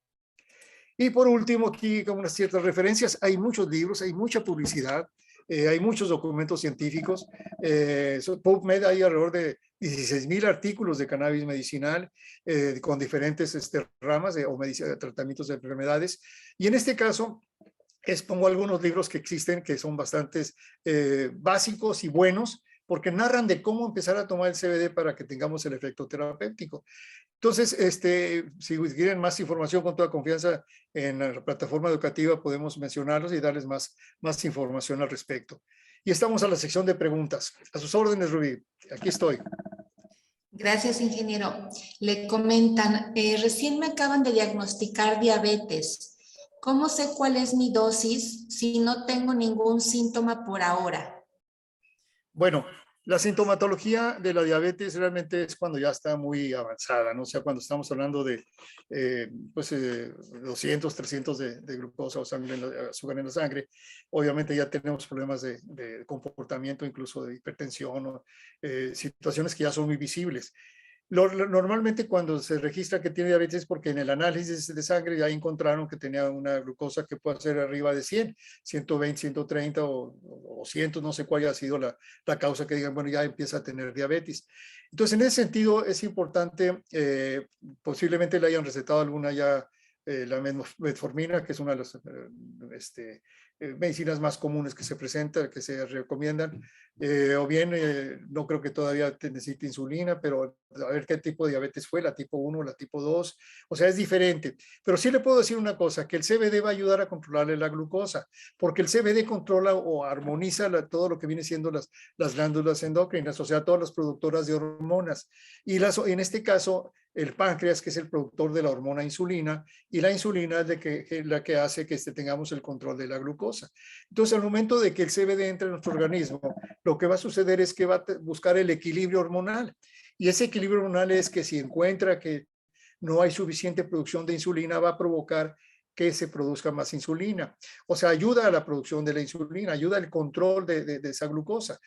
Y por último, aquí con unas ciertas referencias, hay muchos libros, hay mucha publicidad, hay muchos documentos científicos. PubMed hay alrededor de 16,000 artículos de cannabis medicinal con diferentes ramas o tratamientos de enfermedades. Y en este caso, pongo algunos libros que existen que son bastantes básicos y buenos, porque narran de cómo empezar a tomar el CBD para que tengamos el efecto terapéutico. Entonces, si quieren más información, con toda confianza en la plataforma educativa podemos mencionarlos y darles más información al respecto. Y estamos a la sección de preguntas. A sus órdenes, Rubí. Aquí estoy. Gracias, ingeniero. Le comentan, recién me acaban de diagnosticar diabetes. ¿Cómo sé cuál es mi dosis si no tengo ningún síntoma por ahora? Bueno, la sintomatología de la diabetes realmente es cuando ya está muy avanzada, ¿no? O sea, cuando estamos hablando de 200, 300 de glucosa o azúcar en la sangre, obviamente ya tenemos problemas de comportamiento, incluso de hipertensión o situaciones que ya son muy visibles. Normalmente cuando se registra que tiene diabetes es porque en el análisis de sangre ya encontraron que tenía una glucosa que puede ser arriba de 100, 120, 130 o 100, no sé cuál haya sido la causa que digan, bueno, ya empieza a tener diabetes. Entonces, en ese sentido es importante, posiblemente le hayan recetado alguna ya, la metformina, que es una de las medicinas más comunes que se presentan, que se recomiendan, o bien no creo que todavía necesite insulina, pero a ver qué tipo de diabetes fue, la tipo 1, la tipo 2, o sea, es diferente. Pero sí le puedo decir una cosa, que el CBD va a ayudar a controlarle la glucosa, porque el CBD controla o armoniza todo lo que viene siendo las glándulas endocrinas, o sea, todas las productoras de hormonas. Y en este caso, el páncreas, que es el productor de la hormona insulina, y la insulina es la que hace que tengamos el control de la glucosa. Entonces, al momento de que el CBD entre en nuestro organismo, lo que va a suceder es que va a buscar el equilibrio hormonal. Y ese equilibrio hormonal es que si encuentra que no hay suficiente producción de insulina, va a provocar que se produzca más insulina. O sea, ayuda a la producción de la insulina, ayuda al control de esa glucosa.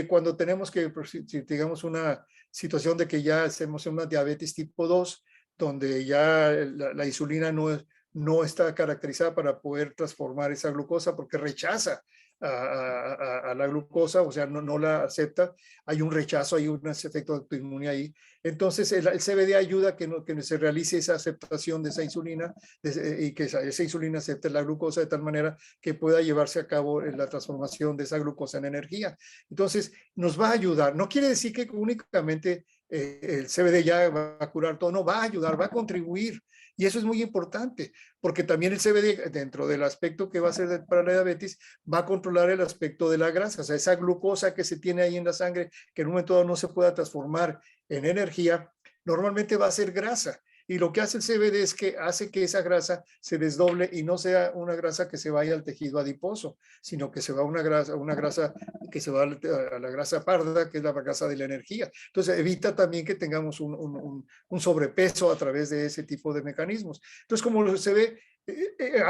Cuando tenemos que, si digamos, una situación de que ya hacemos una diabetes tipo 2, donde ya la insulina no está caracterizada para poder transformar esa glucosa porque rechaza a la glucosa, o sea, no la acepta, hay un rechazo, hay un efecto de autoinmunidad ahí. Entonces, el CBD ayuda a que se realice esa aceptación de esa insulina y que esa insulina acepte la glucosa de tal manera que pueda llevarse a cabo la transformación de esa glucosa en energía. Entonces, nos va a ayudar. No quiere decir que únicamente el CBD ya va a curar todo, no, va a ayudar, va a contribuir. Y eso es muy importante, porque también el CBD, dentro del aspecto que va a ser para la diabetes, va a controlar el aspecto de la grasa, o sea, esa glucosa que se tiene ahí en la sangre, que en un momento dado no se pueda transformar en energía, normalmente va a ser grasa. Y lo que hace el CBD es que hace que esa grasa se desdoble y no sea una grasa que se vaya al tejido adiposo, sino que se va una grasa que se va a la grasa parda, que es la grasa de la energía. Entonces evita también que tengamos un sobrepeso a través de ese tipo de mecanismos. Entonces, como se ve,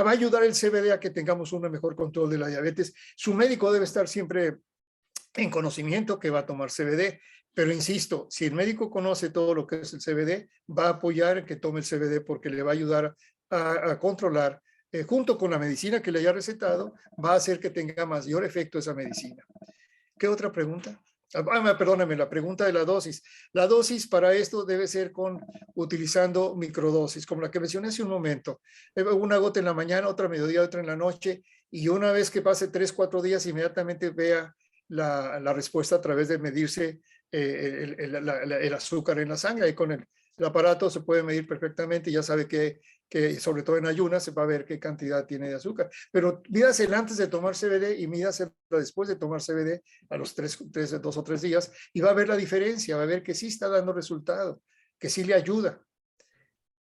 va a ayudar el CBD a que tengamos un mejor control de la diabetes. Su médico debe estar siempre en conocimiento que va a tomar CBD, pero insisto, si el médico conoce todo lo que es el CBD, va a apoyar en que tome el CBD porque le va a ayudar a controlar, junto con la medicina que le haya recetado, va a hacer que tenga mayor efecto esa medicina. ¿Qué otra pregunta? Perdóname, la pregunta de la dosis. La dosis para esto debe ser utilizando microdosis, como la que mencioné hace un momento. Una gota en la mañana, otra a mediodía, otra en la noche, y una vez que pase 3, 4 días, inmediatamente vea la respuesta a través de medirse el azúcar en la sangre. Y con el aparato se puede medir perfectamente y ya sabe que sobre todo en ayunas se va a ver qué cantidad tiene de azúcar. Pero mídasela antes de tomar CBD y mídasela después de tomar CBD a los 2 o 3 días y va a ver la diferencia, va a ver que sí está dando resultado, que sí le ayuda.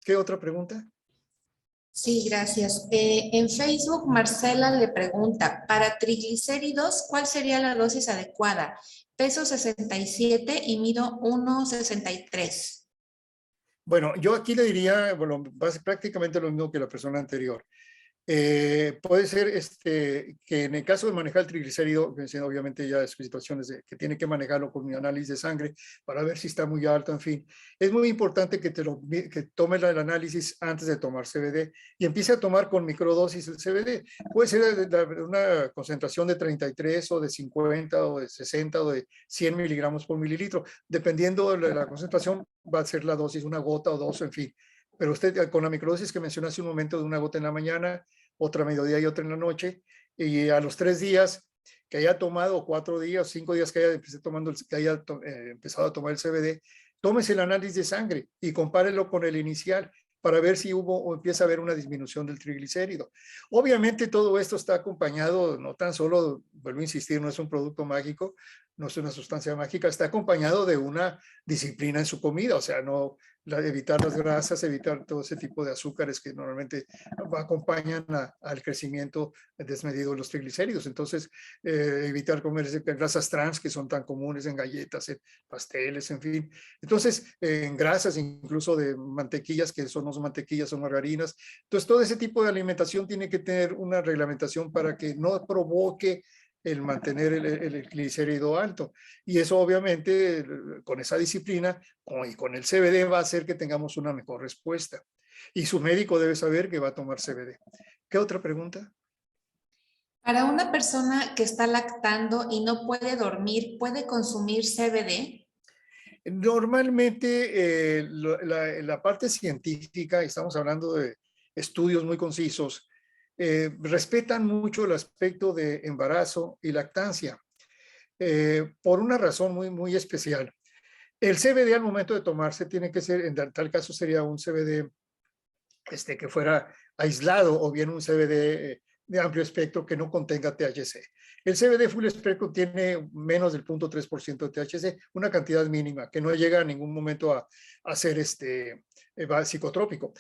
¿Qué otra pregunta? Sí, gracias. En Facebook, Marcela le pregunta, para triglicéridos, ¿cuál sería la dosis adecuada? Peso 67 y mido 1,63. Bueno, yo aquí le diría, bueno, prácticamente lo mismo que la persona anterior. Puede ser que en el caso de manejar el triglicérido, obviamente ya es situaciones que tiene que manejarlo con mi análisis de sangre para ver si está muy alto, en fin. Es muy importante que tome el análisis antes de tomar CBD y empiece a tomar con microdosis el CBD. Puede ser una concentración de 33 o de 50 o de 60 o de 100 miligramos por mililitro. Dependiendo de la concentración, va a ser la dosis, una gota o dos, en fin. Pero usted con la microdosis que mencioné hace un momento de una gota en la mañana, otra a mediodía y otra en la noche, y a los 3 días que haya tomado, 4 días, 5 días que haya empezado a tomar el CBD, tómese el análisis de sangre y compárelo con el inicial para ver si hubo o empieza a haber una disminución del triglicérido. Obviamente todo esto está acompañado, no tan solo, vuelvo a insistir, no es un producto mágico, no es una sustancia mágica, está acompañado de una disciplina en su comida, o sea, no evitar las grasas, evitar todo ese tipo de azúcares que normalmente acompañan al crecimiento desmedido de los triglicéridos. Entonces, evitar comer grasas trans que son tan comunes en galletas, en pasteles, en fin. Entonces, en grasas, incluso de mantequillas, que son no son mantequillas, son margarinas. Entonces, todo ese tipo de alimentación tiene que tener una reglamentación para que no provoque el mantener el glicérido alto. Y eso obviamente con esa disciplina y con el CBD va a hacer que tengamos una mejor respuesta. Y su médico debe saber que va a tomar CBD. ¿Qué otra pregunta? Para una persona que está lactando y no puede dormir, ¿puede consumir CBD? Normalmente la parte científica, estamos hablando de estudios muy concisos, respetan mucho el aspecto de embarazo y lactancia por una razón muy, muy especial. El CBD al momento de tomarse tiene que ser, en tal caso sería un CBD que fuera aislado o bien un CBD de amplio espectro que no contenga THC. El CBD full spectrum tiene menos del 0.3% de THC, una cantidad mínima que no llega a ningún momento a ser psicotrópico.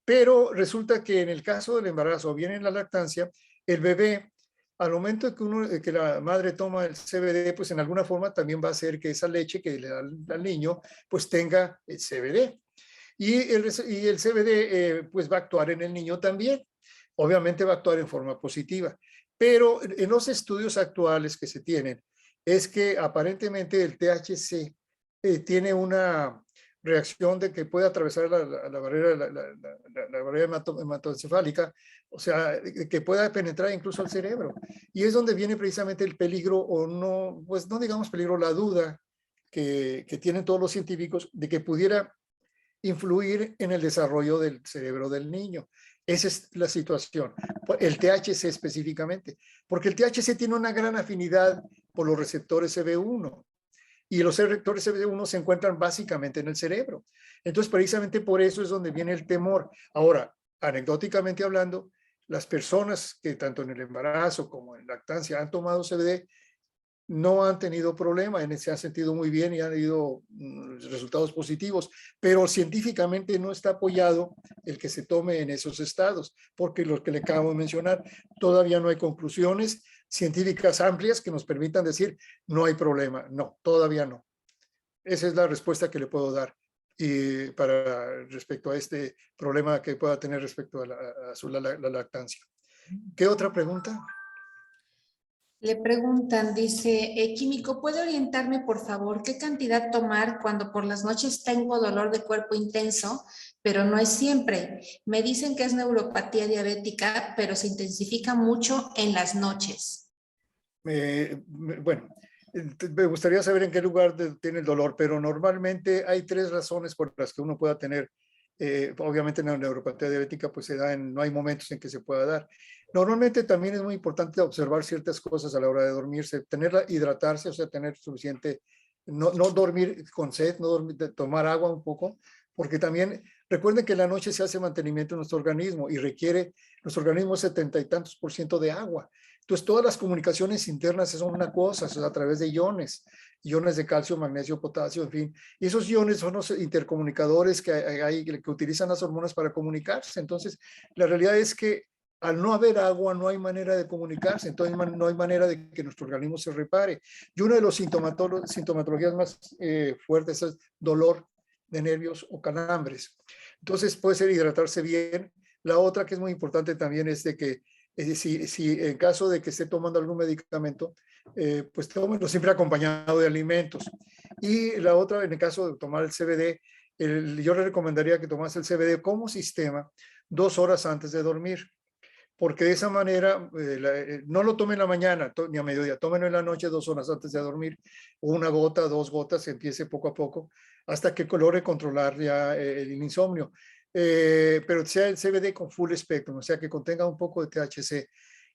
Pero resulta que en el caso del embarazo o bien en la lactancia, el bebé, al momento que la madre toma el CBD, pues en alguna forma también va a hacer que esa leche que le da al niño, pues tenga el CBD. Y el CBD pues va a actuar en el niño también. Obviamente va a actuar en forma positiva. Pero en los estudios actuales que se tienen, es que aparentemente el THC tiene una reacción de que puede atravesar la barrera, la barrera hematoencefálica, o sea, que pueda penetrar incluso al cerebro. Y es donde viene precisamente el peligro, o no, pues no digamos peligro, la duda que tienen todos los científicos de que pudiera influir en el desarrollo del cerebro del niño. Esa es la situación. El THC específicamente, porque el THC tiene una gran afinidad por los receptores CB1 y los receptores CB1 se encuentran básicamente en el cerebro. Entonces, precisamente por eso es donde viene el temor. Ahora, anecdóticamente hablando, las personas que tanto en el embarazo como en lactancia han tomado CBD no han tenido problema, se han sentido muy bien y han habido resultados positivos, pero científicamente no está apoyado el que se tome en esos estados, porque lo que le acabo de mencionar, todavía no hay conclusiones científicas amplias que nos permitan decir no hay problema. No, todavía no. Esa es la respuesta que le puedo dar y para respecto a este problema que pueda tener respecto a la lactancia. ¿Qué otra pregunta? Le preguntan, dice, químico, ¿puede orientarme, por favor, qué cantidad tomar cuando por las noches tengo dolor de cuerpo intenso, pero no es siempre? Me dicen que es neuropatía diabética, pero se intensifica mucho en las noches. Bueno, Me gustaría saber en qué lugar tiene el dolor, pero normalmente hay tres razones por las que uno pueda tener, obviamente en la neuropatía diabética pues se da no hay momentos en que se pueda dar. Normalmente también es muy importante observar ciertas cosas a la hora de dormirse, hidratarse, o sea, tener suficiente, no dormir con sed, no dormir, tomar agua un poco, porque también recuerden que en la noche se hace mantenimiento de nuestro organismo y requiere nuestro organismo 70 y tantos % de agua. Entonces, todas las comunicaciones internas son una cosa, es a través de iones de calcio, magnesio, potasio, en fin. Y esos iones son los intercomunicadores que utilizan las hormonas para comunicarse. Entonces, la realidad es que al no haber agua no hay manera de comunicarse, entonces no hay manera de que nuestro organismo se repare. Y una de las sintomatologías más fuertes es dolor de nervios o calambres. Entonces, puede ser hidratarse bien. La otra que es muy importante también es de que si en caso de que esté tomando algún medicamento, pues tómenlo siempre acompañado de alimentos. Y la otra, en el caso de tomar el CBD, yo le recomendaría que tomase el CBD como sistema 2 horas antes de dormir, porque de esa manera no lo tomen en la mañana ni a mediodía, tómenlo en la noche 2 horas antes de dormir, una gota, 2 gotas, empiece poco a poco, hasta que logre controlar ya el insomnio. Pero sea el CBD con full spectrum, o sea que contenga un poco de THC.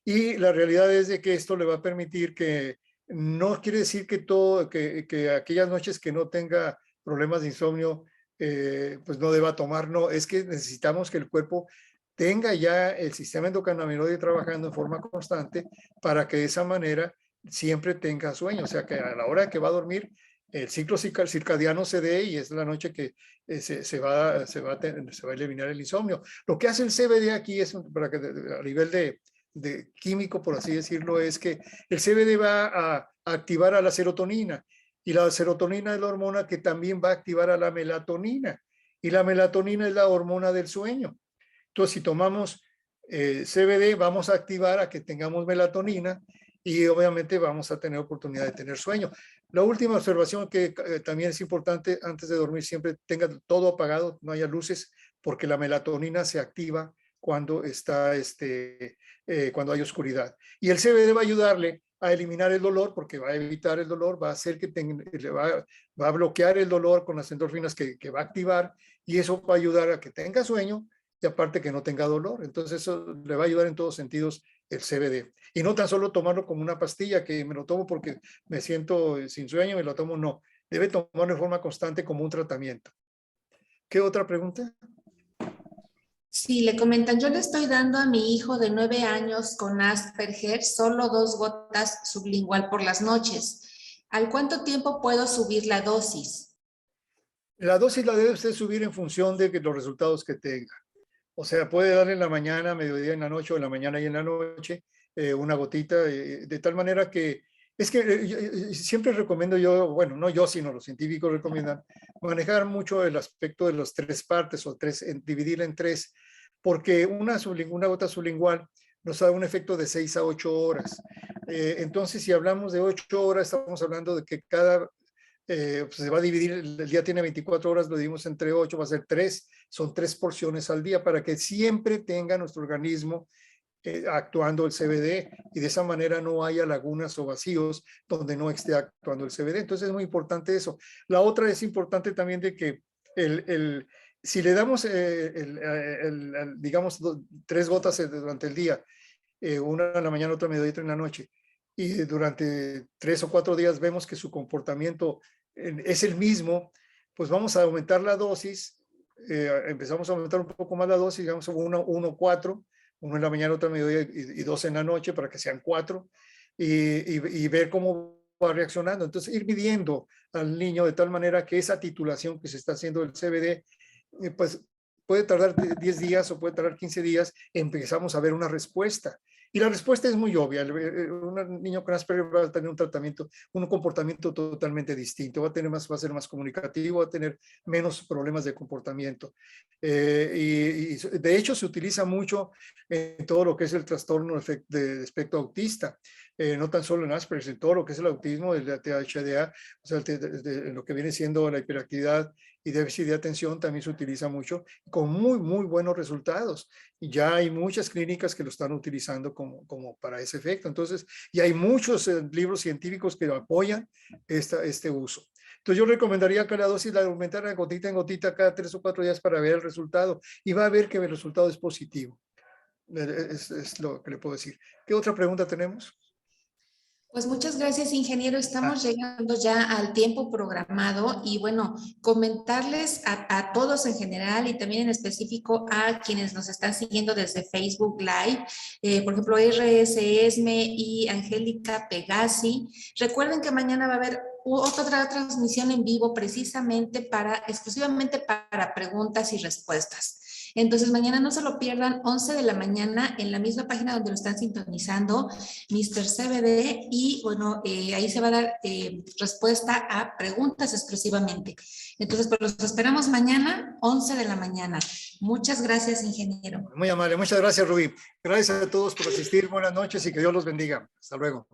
Y la realidad es de que esto le va a permitir que, no quiere decir que aquellas noches que no tenga problemas de insomnio, pues no deba tomar, no, es que necesitamos que el cuerpo tenga ya el sistema endocannabinoide trabajando en forma constante para que de esa manera siempre tenga sueño, o sea que a la hora que va a dormir el ciclo circadiano se dé y es la noche que se va a eliminar el insomnio. Lo que hace el CBD aquí es, para que a nivel de químico, por así decirlo, es que el CBD va a activar a la serotonina y la serotonina es la hormona que también va a activar a la melatonina y la melatonina es la hormona del sueño. Entonces, si tomamos CBD, vamos a activar a que tengamos melatonina y obviamente vamos a tener oportunidad de tener sueño. La última observación que también es importante, antes de dormir siempre tenga todo apagado, no haya luces, porque la melatonina se activa cuando cuando hay oscuridad. Y el CBD va a ayudarle a eliminar el dolor, porque va a evitar el dolor, va a hacer que va a bloquear el dolor con las endorfinas que va a activar, y eso va a ayudar a que tenga sueño y aparte que no tenga dolor. Entonces eso le va a ayudar en todos sentidos el CBD. Y no tan solo tomarlo como una pastilla que me lo tomo porque me siento sin sueño, me lo tomo, no. Debe tomarlo de forma constante como un tratamiento. ¿Qué otra pregunta? Sí, le comentan, yo le estoy dando a mi hijo de 9 años con Asperger solo 2 gotas sublingual por las noches. ¿Al cuánto tiempo puedo subir la dosis? La dosis la debe usted subir en función de los resultados que tenga. O sea, puede darle en la mañana, mediodía, en la noche, o en la mañana y en la noche, una gotita, de tal manera que es que siempre recomiendo yo, bueno, no yo, sino los científicos recomiendan manejar mucho el aspecto de las tres partes o dividirla en tres, porque una gota sublingual nos da un efecto de 6 a 8 horas. Entonces, si hablamos de 8 horas, estamos hablando de que pues se va a dividir, el día tiene 24 horas, lo dividimos entre 8, va a ser 3, son 3 porciones al día para que siempre tenga nuestro organismo actuando el CBD y de esa manera no haya lagunas o vacíos donde no esté actuando el CBD. Entonces es muy importante eso. La otra es importante también de que si le damos, digamos, 3 gotas durante el día, una en la mañana, otra a mediodía, otra en la noche, y durante 3 o 4 días vemos que su comportamiento es el mismo, pues vamos a aumentar la dosis, empezamos a aumentar un poco más la dosis, digamos 4, uno en la mañana, otro a mediodía y 2 en la noche para que sean 4, y ver cómo va reaccionando. Entonces ir midiendo al niño de tal manera que esa titulación que se está haciendo del CBD, pues puede tardar 10 días o puede tardar 15 días, empezamos a ver una respuesta. Y la respuesta es muy obvia. Un niño con Asperger va a tener un tratamiento, un comportamiento totalmente distinto. Va a ser más comunicativo, va a tener menos problemas de comportamiento. Y de hecho se utiliza mucho en todo lo que es el trastorno de espectro autista. no tan solo en Asperger, en todo lo que es el autismo, el THDA, o sea, lo que viene siendo la hiperactividad y déficit de atención también se utiliza mucho, con muy, muy buenos resultados. Y ya hay muchas clínicas que lo están utilizando como para ese efecto. Entonces, y hay muchos libros científicos que apoyan este uso. Entonces yo recomendaría que la dosis la aumentara de gotita en gotita cada 3 o 4 días para ver el resultado y va a ver que el resultado es positivo. Es lo que le puedo decir. ¿Qué otra pregunta tenemos? Pues muchas gracias, ingeniero. Estamos llegando ya al tiempo programado y bueno, comentarles a todos en general y también en específico a quienes nos están siguiendo desde Facebook Live, por ejemplo, RS Esme y Angélica Pegasi. Recuerden que mañana va a haber otra transmisión en vivo precisamente exclusivamente para preguntas y respuestas. Entonces, mañana no se lo pierdan, 11 de la mañana, en la misma página donde lo están sintonizando, Mr. CBD, y bueno, ahí se va a dar respuesta a preguntas exclusivamente. Entonces, pues los esperamos mañana, 11 de la mañana. Muchas gracias, ingeniero. Muy amable, muchas gracias, Rubí. Gracias a todos por asistir, buenas noches y que Dios los bendiga. Hasta luego.